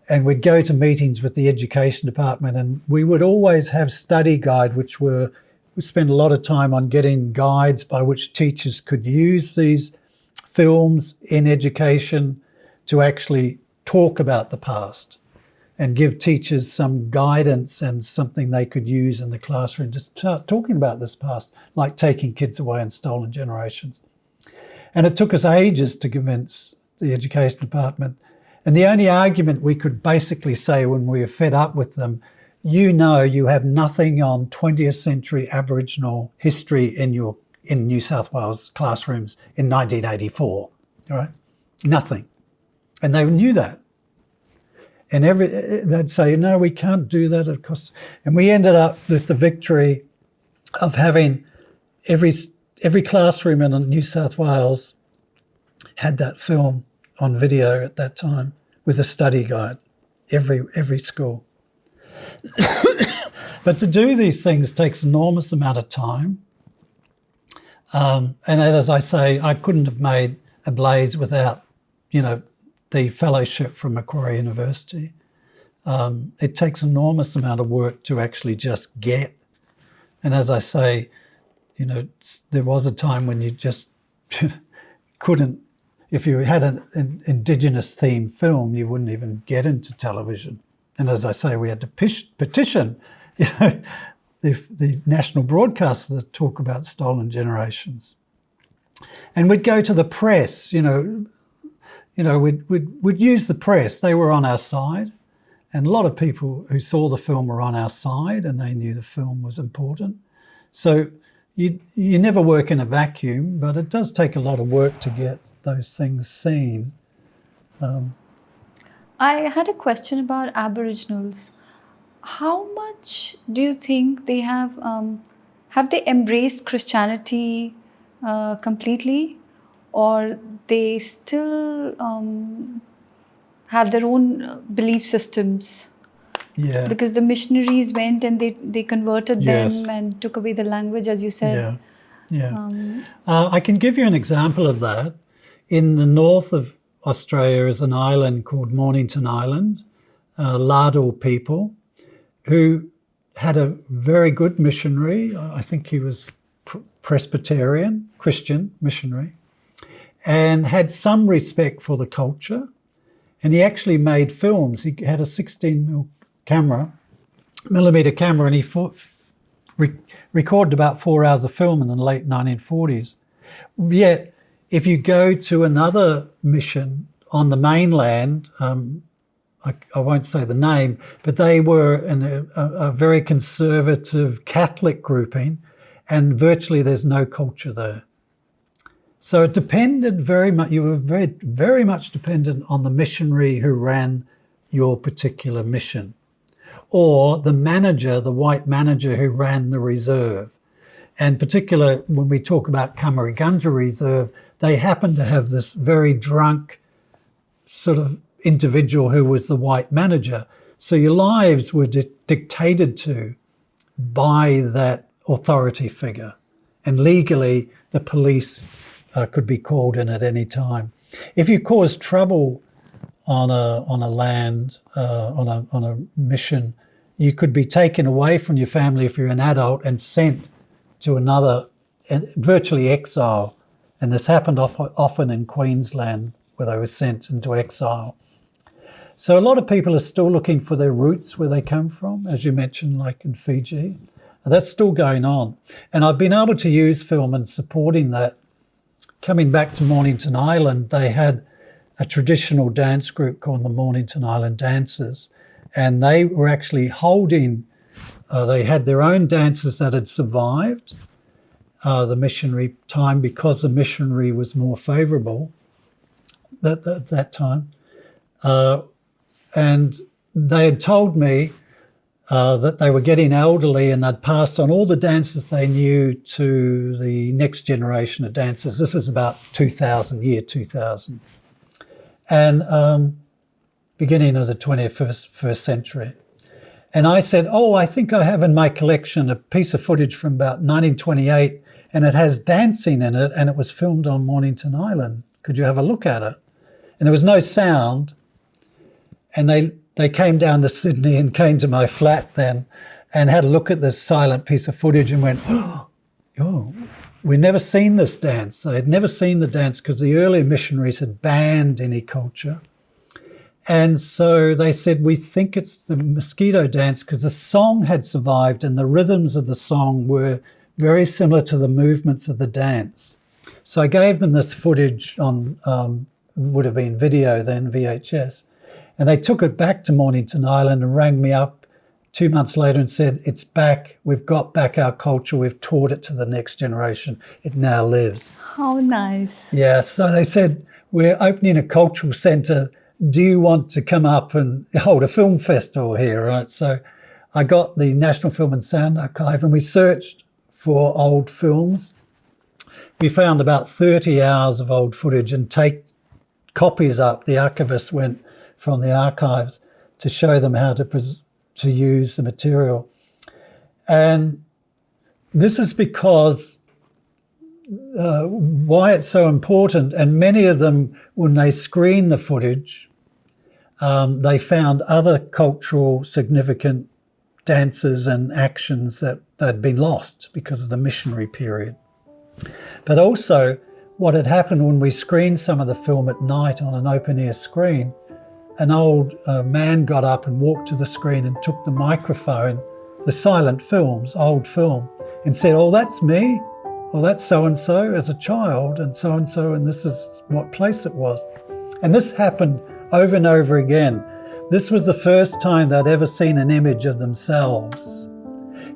And we'd go to meetings with the education department, and we would always have study guide, we spend a lot of time on getting guides by which teachers could use these films in education to actually talk about the past and give teachers some guidance and something they could use in the classroom to start talking about this past, like taking kids away in stolen generations. And it took us ages to convince the education department. And the only argument we could basically say when we were fed up with them, you have nothing on 20th century Aboriginal history in New South Wales classrooms in 1984, all right? Nothing. And they knew that. And they'd say, no, we can't do that at cost. And we ended up with the victory of having every classroom in New South Wales had that film on video at that time with a study guide, every school. But to do these things takes an enormous amount of time. And as I say, I couldn't have made Ablaze without, the fellowship from Macquarie University. It takes an enormous amount of work to actually just get. And as I say, there was a time when you just couldn't, if you had an Indigenous themed film, you wouldn't even get into television. And as I say, we had to petition, the national broadcasters to talk about stolen generations. And we'd go to the press, we'd use the press. They were on our side. And a lot of people who saw the film were on our side, and they knew the film was important. So you never work in a vacuum, but it does take a lot of work to get those things seen. I had a question about Aboriginals. How much do you think they have they embraced Christianity completely, or they still have their own belief systems? Yeah. Because the missionaries went and they converted Yes. them and took away the language, as you said. Yeah. I can give you an example of that. In the north of Australia is an island called Mornington Island, Lador people, who had a very good missionary. I think he was Presbyterian, Christian missionary, and had some respect for the culture. And he actually made films. He had a 16 millimeter camera, and he recorded about 4 hours of film in the late 1940s. Yet, if you go to another mission on the mainland, I won't say the name, but they were in a very conservative Catholic grouping, and virtually there's no culture there. So it depended very much, you were very, very much dependent on the missionary who ran your particular mission, or the manager, the white manager who ran the reserve. And particular, when we talk about Kamarigundja Reserve, they happened to have this very drunk sort of individual who was the white manager. So your lives were dictated to by that authority figure. And legally, the police could be called in at any time. If you caused trouble on a land, on a mission, you could be taken away from your family if you're an adult and sent to another, virtually exile. And this happened often in Queensland, where they were sent into exile. So a lot of people are still looking for their roots, where they come from, as you mentioned, like in Fiji. And that's still going on. And I've been able to use film in supporting that. Coming back to Mornington Island, they had a traditional dance group called the Mornington Island Dancers. And they were actually holding, they had their own dances that had survived the missionary time, because the missionary was more favourable at that time. And they had told me that they were getting elderly, and they'd passed on all the dances they knew to the next generation of dancers. This is about 2000. And beginning of the 21st century. And I said, oh, I think I have in my collection a piece of footage from about 1928, and it has dancing in it, and it was filmed on Mornington Island. Could you have a look at it? And there was no sound. And they came down to Sydney and came to my flat then and had a look at this silent piece of footage and went, oh, we'd never seen this dance. They had never seen the dance because the earlier missionaries had banned any culture. And so they said, we think it's the mosquito dance, because the song had survived and the rhythms of the song were very similar to the movements of the dance. So I gave them this footage on, would have been video then, VHS. And they took it back to Mornington Island and rang me up 2 months later and said, it's back. We've got back our culture. We've taught it to the next generation. It now lives. How nice. Yeah, so they said, we're opening a cultural centre. Do you want to come up and hold a film festival here, right? So I got the National Film and Sound Archive, and we searched for old films. We found about 30 hours of old footage and take copies up. The archivist went from the archives to show them how to use the material. And this is because why it's so important, and many of them, when they screen the footage, they found other cultural significant dances and actions that had been lost because of the missionary period. But also what had happened when we screened some of the film at night on an open-air screen, an old man got up and walked to the screen and took the microphone, the silent films, old film, and said, oh, that's me. Well, that's so-and-so as a child, and so-and-so, and this is what place it was. And this happened over and over again. This was the first time they'd ever seen an image of themselves.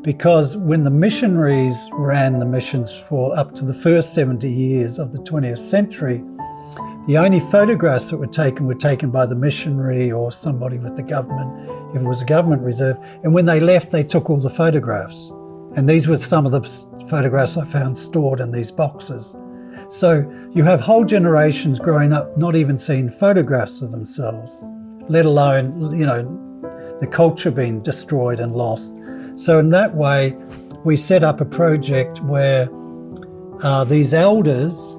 Because when the missionaries ran the missions for up to the first 70 years of the 20th century, the only photographs that were taken by the missionary or somebody with the government, if it was a government reserve. And when they left, they took all the photographs. And these were some of the photographs I found stored in these boxes. So you have whole generations growing up not even seeing photographs of themselves, let alone, the culture being destroyed and lost. So in that way, we set up a project where these elders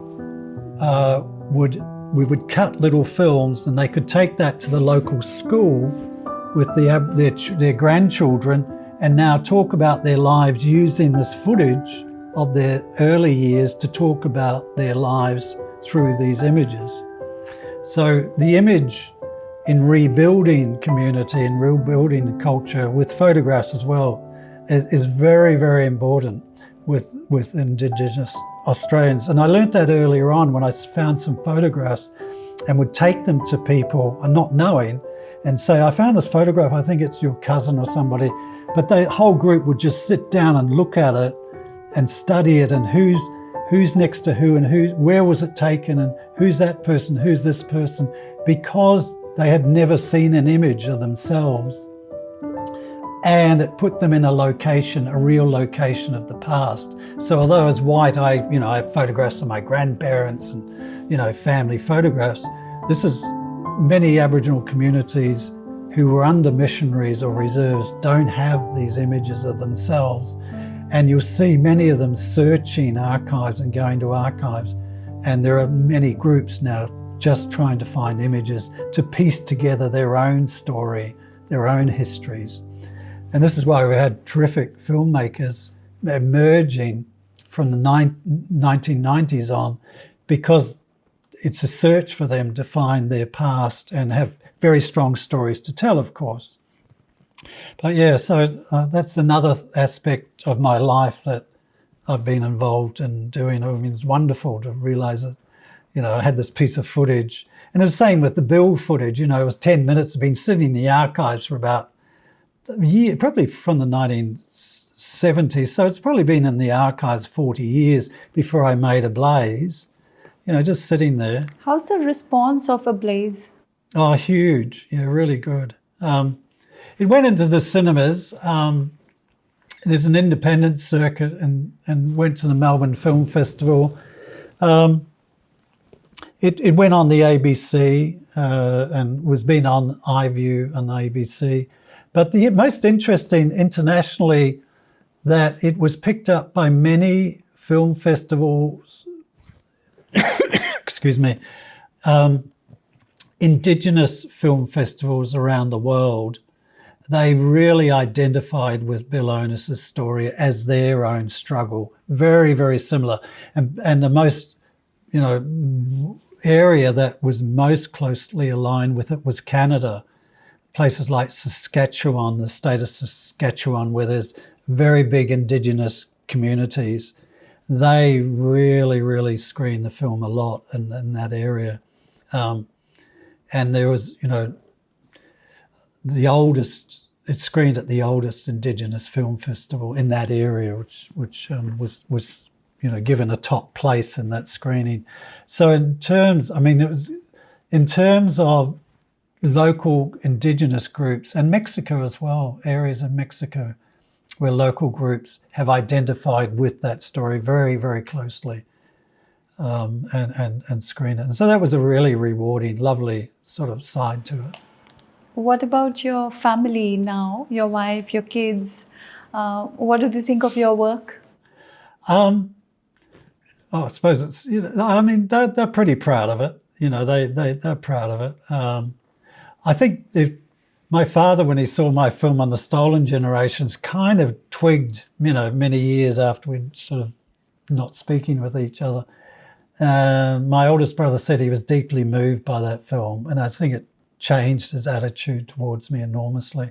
we would cut little films, and they could take that to the local school with their grandchildren, and now talk about their lives using this footage of their early years to talk about their lives through these images. So the image in rebuilding community and rebuilding culture with photographs as well is very, very important with Indigenous Australians. And I learnt that earlier on when I found some photographs and would take them to people, not knowing, and say, I found this photograph, I think it's your cousin or somebody. But the whole group would just sit down and look at it and study it, and who's next to who, and where was it taken, and who's that person, who's this person, because they had never seen an image of themselves. And it put them in a location, a real location of the past. So although I was white, I have photographs of my grandparents and, family photographs. This is many Aboriginal communities who were under missionaries or reserves don't have these images of themselves. And you'll see many of them searching archives and going to archives. And there are many groups now just trying to find images to piece together their own story, their own histories. And this is why we had terrific filmmakers emerging from the 1990s on, because it's a search for them to find their past and have very strong stories to tell, of course. But yeah, so that's another aspect of my life that I've been involved in doing. I mean, it's wonderful to realise that, I had this piece of footage. And it's the same with the Bill footage, it was 10 minutes. I've been sitting in the archives for about a year, probably from the 1970s. So it's probably been in the archives 40 years before I made Ablaze, just sitting there. How's the response of Ablaze? Oh, huge. Yeah, really good. It went into the cinemas. There's an independent circuit and went to the Melbourne Film Festival. It went on the ABC and was been on iView on ABC. But the most interesting internationally, that it was picked up by many film festivals, excuse me, Indigenous film festivals around the world. They really identified with Bill Onus's story as their own struggle, very, very similar. And the most, area that was most closely aligned with it was Canada. Places like Saskatchewan, the state of Saskatchewan, where there's very big Indigenous communities. They really, really screened the film a lot in that area. And there was, it screened at the oldest Indigenous film festival in that area, which was given a top place in that screening. So in terms of local Indigenous groups, and Mexico as well, areas of Mexico where local groups have identified with that story very, very closely, and screen it. And so that was a really rewarding, lovely sort of side to it. What about your family now, your wife, your kids? What do they think of your work? I suppose it's, they're pretty proud of it. They're proud of it. I think my father, when he saw my film on the Stolen Generations, kind of twigged, many years after we'd sort of not speaking with each other. My oldest brother said he was deeply moved by that film, and I think it changed his attitude towards me enormously.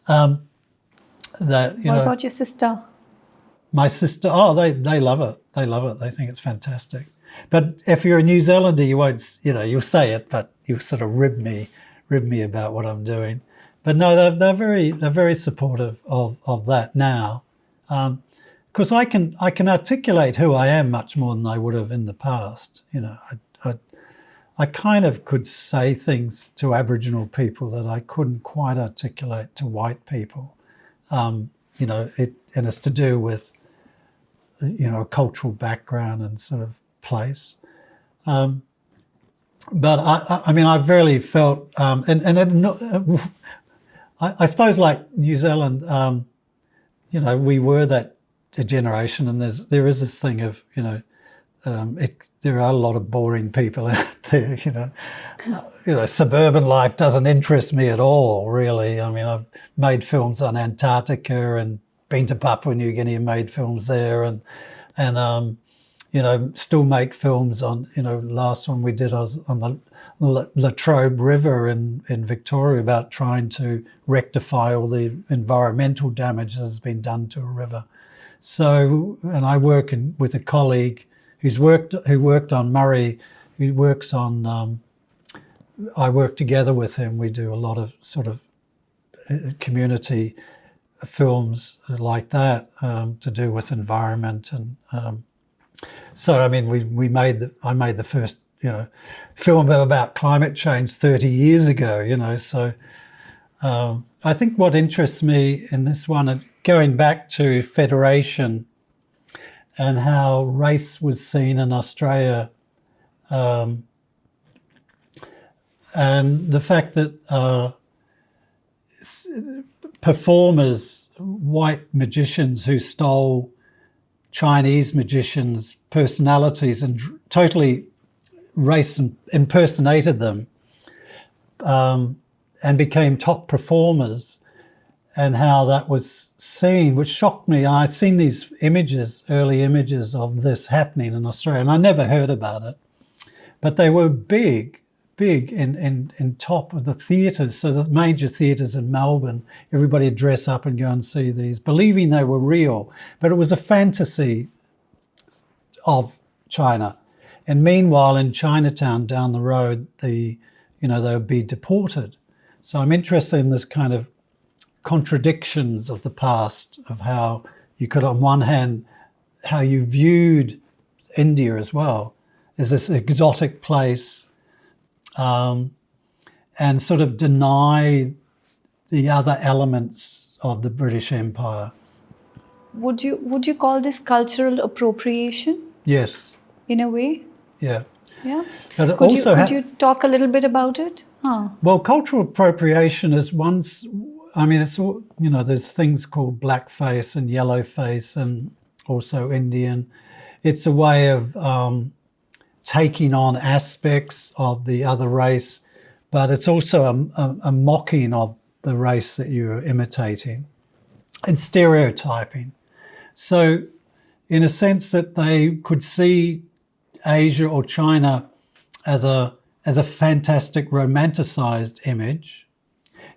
What about your sister? My sister, they love it. They love it. They think it's fantastic. But if you're a New Zealander, you won't, you'll say it, but you'll sort of rib me about what I'm doing. But no, they're very supportive of that now, because I can articulate who I am much more than I would have in the past. I kind of could say things to Aboriginal people that I couldn't quite articulate to white people. And it's to do with a cultural background and sort of place. But I've really felt, I suppose like New Zealand, we were that generation, and there is this thing of, there are a lot of boring people out there, suburban life doesn't interest me at all, really. I've made films on Antarctica and been to Papua New Guinea and made films there, and still make films on, last one we did was on the Latrobe River in Victoria, about trying to rectify all the environmental damage that has been done to a river. So, and I work with a colleague who worked on Murray, who works on, I work together with him. We do a lot of sort of community films like that, to do with environment. And so, I made the first, film about climate change 30 years ago, so I think what interests me in this one, going back to Federation and how race was seen in Australia, and the fact that performers, white magicians who stole Chinese magicians' personalities and totally race impersonated them, and became top performers, and how that was seen, which shocked me. I'd seen these images, early images of this happening in Australia, and I never heard about it. But they were big in top of the theatres. So the major theatres in Melbourne, everybody would dress up and go and see these, believing they were real. But it was a fantasy of China. And meanwhile, in Chinatown down the road, they would be deported. So I'm interested in this kind of contradictions of the past, of how you could, on one hand, how you viewed India as well as this exotic place, and sort of deny the other elements of the British Empire. Would you call this cultural appropriation Yes. in a way? Yeah. Yeah. But it Could also you talk a little bit about it? Well, cultural appropriation is once. I mean, it's there's things called blackface and yellowface, and also Indian. It's a way of taking on aspects of the other race, but it's also a mocking of the race that you're imitating, and stereotyping. So, in a sense, that they could see Asia or China as a fantastic romanticized image.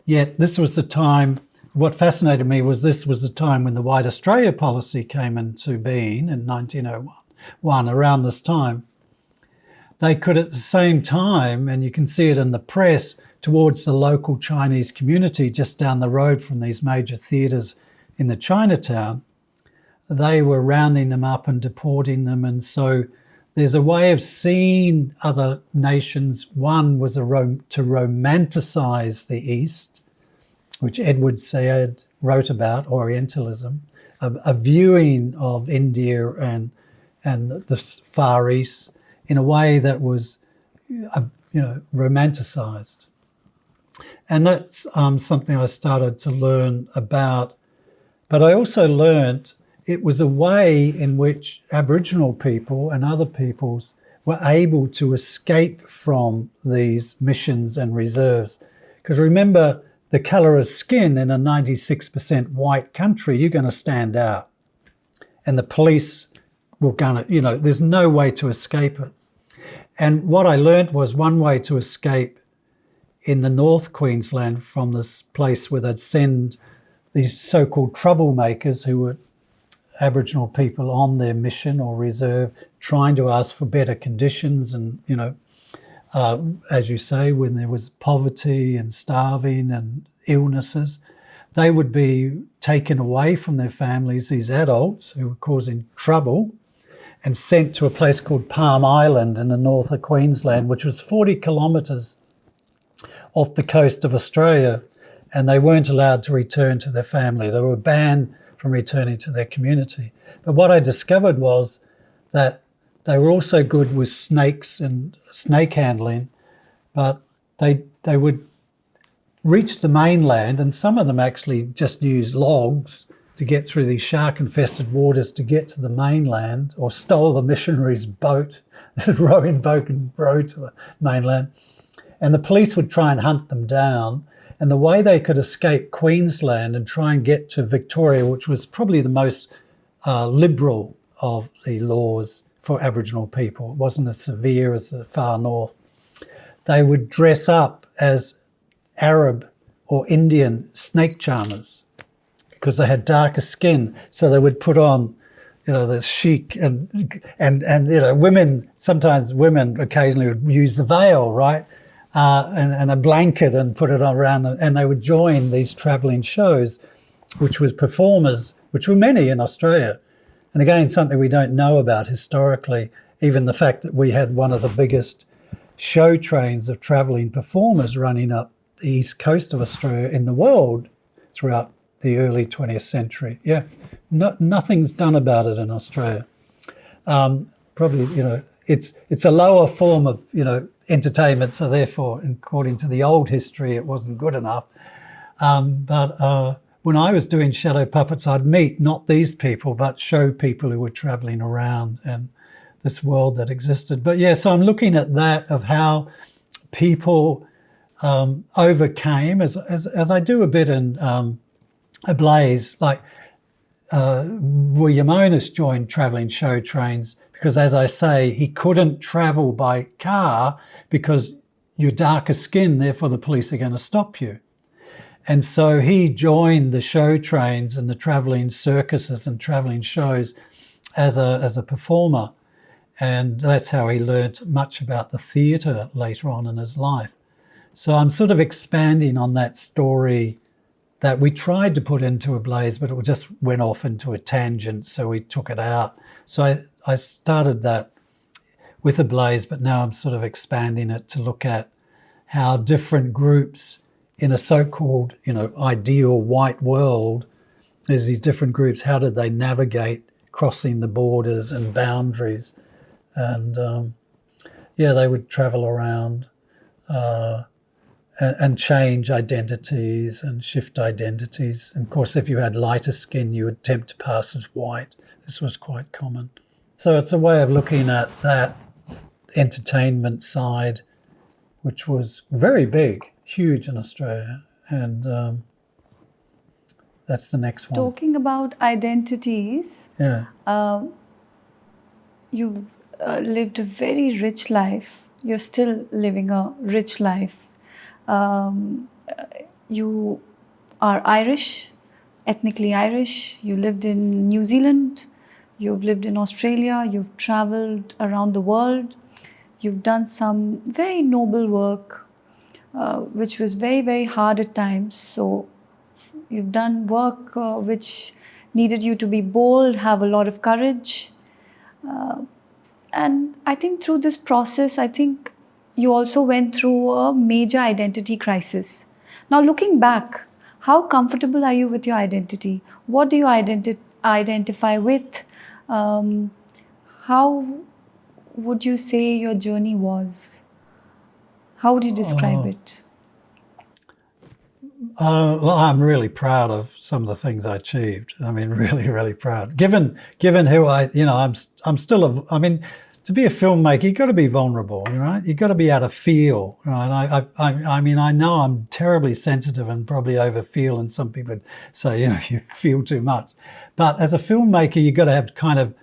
Yet this was the time, what fascinated me was this was the time when the White Australia policy came into being in 1901, around this time. They could at the same time, and you can see it in the press, towards the local Chinese community just down the road from these major theatres in the Chinatown, they were rounding them up and deporting them. And so there's a way of seeing other nations. One was to romanticize the East, which Edward Said wrote about, Orientalism, a viewing of India and the Far East in a way that was, romanticized. And that's something I started to learn about. But I also learned it was a way in which Aboriginal people and other peoples were able to escape from these missions and reserves. Because remember, the colour of skin in a 96% white country, you're going to stand out. And the police were going to, there's no way to escape it. And what I learned was one way to escape in the North Queensland from this place where they'd send these so-called troublemakers who were Aboriginal people on their mission or reserve, trying to ask for better conditions. And, as you say, when there was poverty and starving and illnesses, they would be taken away from their families, these adults who were causing trouble, and sent to a place called Palm Island in the north of Queensland, which was 40 kilometres off the coast of Australia, and they weren't allowed to return to their family. They were banned from returning to their community. But what I discovered was that they were also good with snakes and snake handling, but they would reach the mainland, and some of them actually just used logs to get through these shark-infested waters to get to the mainland, or stole the missionaries' boat, rowing boat and row to the mainland. And the police would try and hunt them down. And the way they could escape Queensland and try and get to Victoria, which was probably the most liberal of the laws for Aboriginal people, it wasn't as severe as the far north, they would dress up as Arab or Indian snake charmers because they had darker skin. So they would put on, the chic and women, sometimes women occasionally would use the veil, right? And a blanket and put it around, and they would join these travelling shows, which was performers, which were many in Australia. And again, something we don't know about historically, even the fact that we had one of the biggest show trains of travelling performers running up the east coast of Australia in the world throughout the early 20th century. Yeah, nothing's done about it in Australia. Probably, it's a lower form of, entertainment, so therefore, according to the old history, it wasn't good enough. But when I was doing shadow puppets, I'd meet not these people, but show people who were travelling around and this world that existed. But yeah, so I'm looking at that, of how people overcame, as I do a bit in Ablaze, like William Onus joined travelling show trains because, as I say, he couldn't travel by car because you're darker skinned, therefore the police are going to stop you. And so he joined the show trains and the travelling circuses and travelling shows as a performer. And that's how he learnt much about the theatre later on in his life. So I'm sort of expanding on that story that we tried to put into Ablaze, but it just went off into a tangent, so we took it out. So I started that with Ablaze, but now I'm sort of expanding it to look at how different groups in a so-called, ideal white world, there's these different groups, how did they navigate crossing the borders and boundaries? And they would travel around and change identities and shift identities. And of course, if you had lighter skin, you would attempt to pass as white. This was quite common. So it's a way of looking at that entertainment side, which was very big, huge in Australia. And that's the next one. Talking about identities, you've lived a very rich life. You're still living a rich life. You are Irish, ethnically Irish. You lived in New Zealand. You've lived in Australia. You've traveled around the world. You've done some very noble work, which was very, very hard at times. So you've done work which needed you to be bold, have a lot of courage. And I think through this process, you also went through a major identity crisis. Now, looking back, how comfortable are you with your identity? What do you identify with? How would you say your journey was? How would you describe it? Well, I'm really proud of some of the things I achieved. I mean, really, really proud. Given who I'm still to be a filmmaker, you've got to be vulnerable, right? You've got to be able to feel, right? I know I'm terribly sensitive and probably overfeel, and some people would say, you feel too much. But as a filmmaker, you've got to have kind of,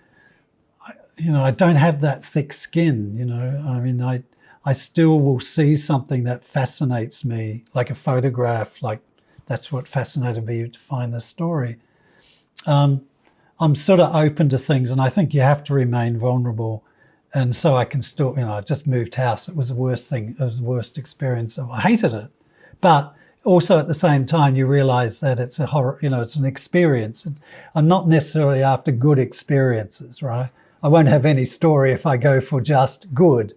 I don't have that thick skin, I still will see something that fascinates me, like a photograph, like that's what fascinated me to find this story. I'm sort of open to things, and I think you have to remain vulnerable. And so I can still, I just moved house. It was the worst thing. It was the worst experience. I hated it. But also at the same time, you realize that it's a horror, it's an experience. I'm not necessarily after good experiences, right? I won't have any story if I go for just good.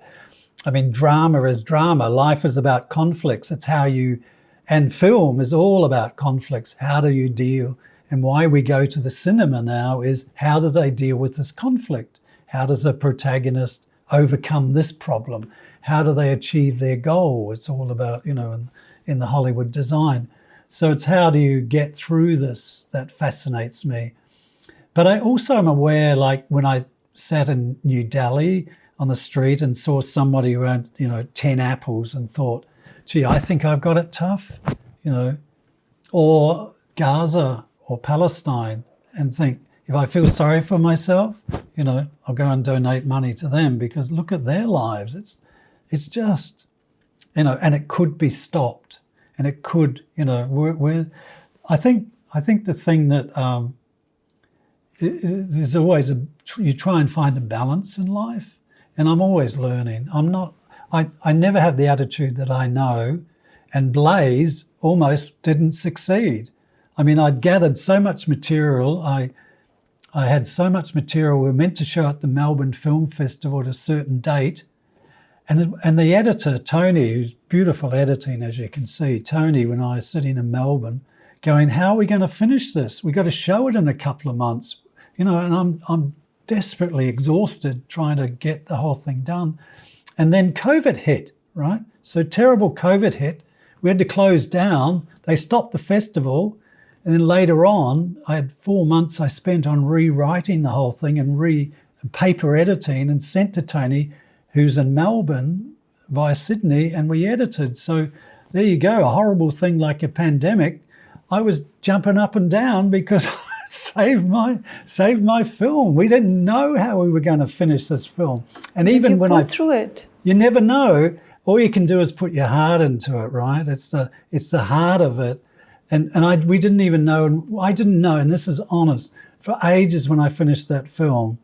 I mean, drama is drama. Life is about conflicts. It's and film is all about conflicts. How do you deal? And why we go to the cinema now is, how do they deal with this conflict? How does the protagonist overcome this problem? How do they achieve their goal? It's all about, in the Hollywood design. So it's how do you get through this that fascinates me. But I also am aware, like when I sat in New Delhi on the street and saw somebody who had, 10 apples and thought, gee, I think I've got it tough, or Gaza or Palestine, and think, if I feel sorry for myself, I'll go and donate money to them because look at their lives. It's just, and it could be stopped, and it could, I think the thing that there's always you try and find a balance in life, and I'm always learning. I never have the attitude that I know, and Blaze almost didn't succeed. I mean, I'd gathered so much material. I had so much material. We were meant to show at the Melbourne Film Festival at a certain date. And the editor, Tony, who's beautiful editing, as you can see, Tony, when I was sitting in Melbourne, going, how are we going to finish this? We've got to show it in a couple of months. And I'm desperately exhausted trying to get the whole thing done. And then COVID hit, right? So terrible COVID hit. We had to close down. They stopped the festival. And then later on, I had 4 months I spent on rewriting the whole thing and paper editing, and sent to Tony, who's in Melbourne via Sydney, and we edited. So there you go, a horrible thing like a pandemic. I was jumping up and down because I saved my film. We didn't know how we were going to finish this film. And Did even you when pull through it? you never know. All you can do is put your heart into it, right? It's the heart of it. And we didn't even know, and I didn't know, and this is honest, for ages when I finished that film,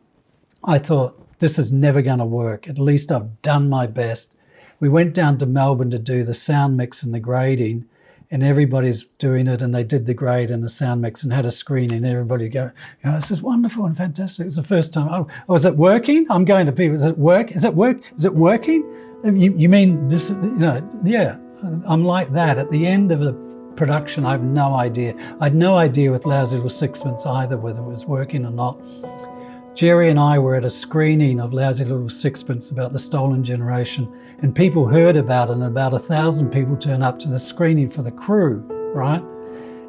I thought, this is never going to work. At least I've done my best. We went down to Melbourne to do the sound mix and the grading, and everybody's doing it, and they did the grade and the sound mix and had a screening. Everybody go, this is wonderful and fantastic. It was the first time. Oh, is it working? I'm going to people. Is it work? Is it work? Is it working? You mean this? Yeah. I'm like that. At the end of the production, I have no idea. I had no idea with Lousy Little Sixpence either whether it was working or not. Jerry and I were at a screening of Lousy Little Sixpence about the Stolen Generation, and people heard about it, and about 1,000 people turned up to the screening for the crew, right?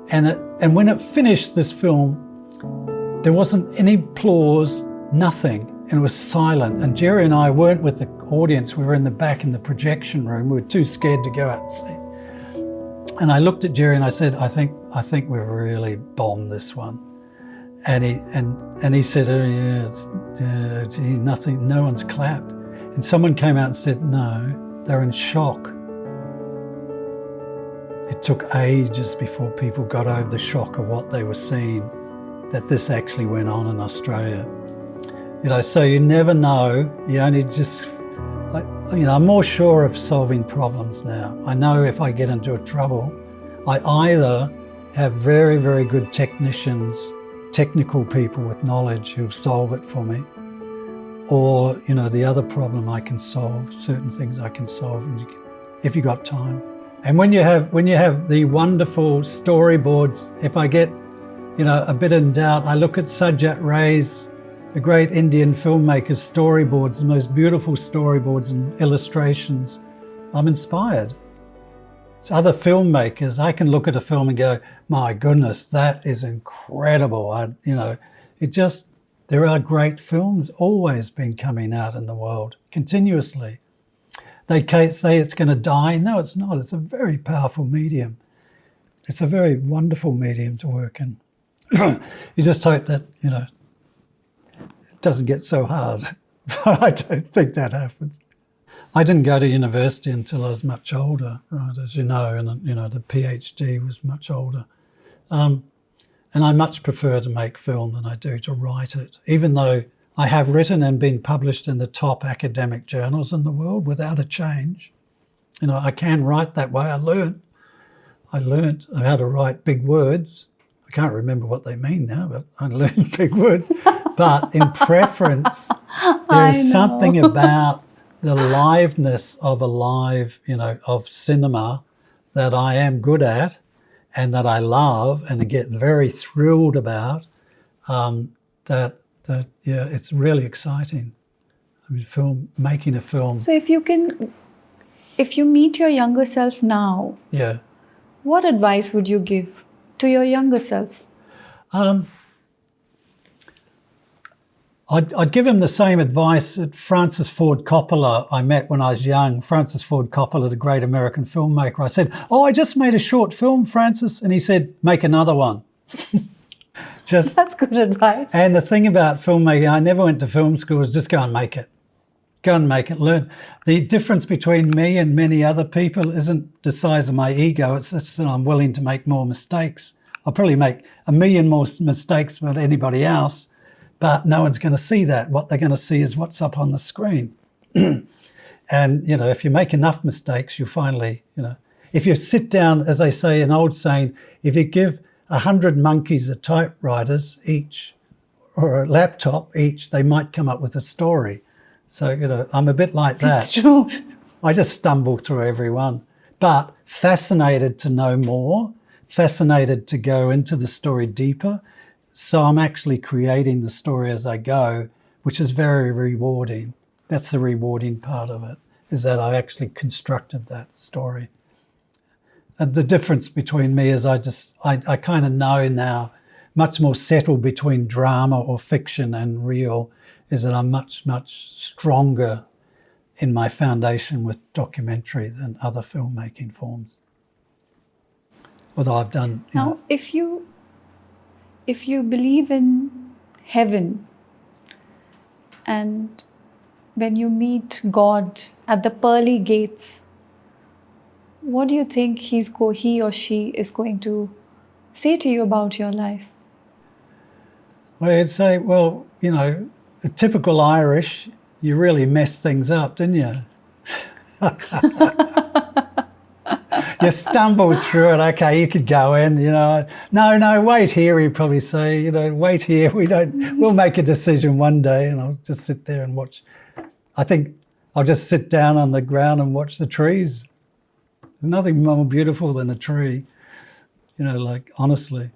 And when it finished, this film, there wasn't any applause, nothing, and it was silent. And Jerry and I weren't with the audience. We were in the back in the projection room. We were too scared to go out and see. And I looked at Jerry and I said, I think we've really bombed this one. And he said, oh, yeah, gee, nothing, no one's clapped. And someone came out and said, no, they're in shock. It took ages before people got over the shock of what they were seeing, that this actually went on in Australia. So you never know. You only just, I'm more sure of solving problems now. I know if I get into a trouble, I either have very, very good technical people with knowledge who solve it for me, or the other problem I can solve, certain things I can solve, and if you got time. And when you have the wonderful storyboards, if I get a bit in doubt, I look at Sajjat Ray's, the great Indian filmmaker's storyboards, the most beautiful storyboards and illustrations. I'm inspired. It's other filmmakers. I can look at a film and go, my goodness, that is incredible. There are great films always been coming out in the world, continuously. They say it's going to die. No, it's not. It's a very powerful medium. It's a very wonderful medium to work in. You just hope that, it doesn't get so hard. But I don't think that happens. I didn't go to university until I was much older, right, as you know, and the PhD was much older. And I much prefer to make film than I do to write it, even though I have written and been published in the top academic journals in the world without a change. I can write that way. I learned how to write big words. I can't remember what they mean now, but I learned big words. But in preference, there's something about the liveness of of cinema that I am good at and that I love and get very thrilled about, it's really exciting. I mean, making a film. So if you meet your younger self now, what advice would you give to your younger self? I'd give him the same advice that Francis Ford Coppola I met when I was young. Francis Ford Coppola, the great American filmmaker. I said, I just made a short film, Francis. And he said, make another one. That's good advice. And the thing about filmmaking, I never went to film school, is just go and make it. Go and make it, learn. The difference between me and many other people isn't the size of my ego. It's that I'm willing to make more mistakes. I'll probably make 1 million more mistakes than anybody else. But no one's going to see that. What they're going to see is what's up on the screen. And, if you make enough mistakes, you finally, if you sit down, as they say, an old saying, if you give 100 monkeys a typewriters each, or a laptop each, they might come up with a story. So, I'm a bit like that. It's true. I just stumble through every one. But fascinated to know more, fascinated to go into the story deeper. So I'm actually creating the story as I go, which is very rewarding. That's the rewarding part of it, is that I actually constructed that story. And the difference between me is I kind of know now, much more settled between drama or fiction and real, is that I'm much, much stronger in my foundation with documentary than other filmmaking forms. although I've done. Now, if you believe in heaven, and when you meet God at the pearly gates, what do you think he or she is going to say to you about your life? Well, I'd say, well, the typical Irish, you really messed things up, didn't you? You stumbled through it. Okay, you could go in. No, wait here. He'd probably say, wait here. We'll make a decision one day, and I'll just sit there and watch. I think I'll just sit down on the ground and watch the trees. There's nothing more beautiful than a tree. Honestly.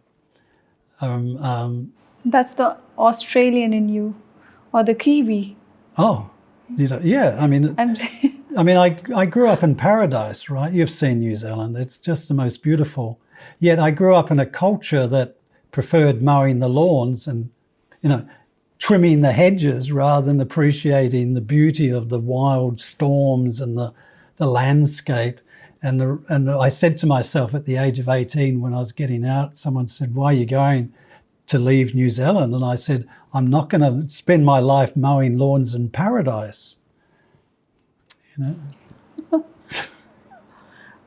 That's the Australian in you, or the Kiwi. Oh, yeah. I grew up in paradise, right? You've seen New Zealand. It's just the most beautiful. Yet I grew up in a culture that preferred mowing the lawns and, trimming the hedges rather than appreciating the beauty of the wild storms and the landscape. And I said to myself at the age of 18 when I was getting out, someone said, "Why are you going to leave New Zealand?" And I said, "I'm not going to spend my life mowing lawns in paradise."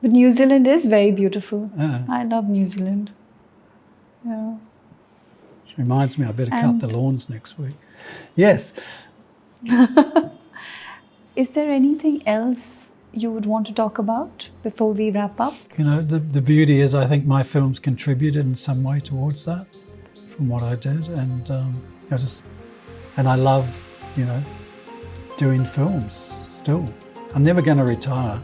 But New Zealand is very beautiful. Yeah. I love New Zealand. Yeah. Which reminds me, I better cut the lawns next week. Yes. Is there anything else you would want to talk about before we wrap up? The beauty is I think my films contributed in some way towards that from what I did. And I love, doing films still. I'm never going to retire.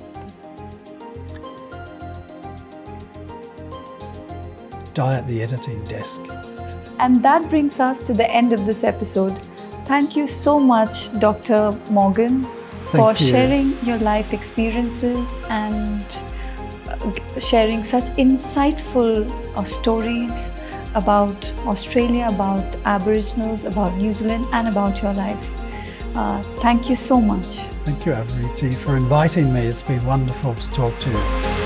Die at the editing desk. And that brings us to the end of this episode. Thank you so much, Dr. Morgan, for sharing your life experiences and sharing such insightful stories about Australia, about Aboriginals, about New Zealand, and about your life. Thank you so much. Thank you, Avariti, for inviting me. It's been wonderful to talk to you.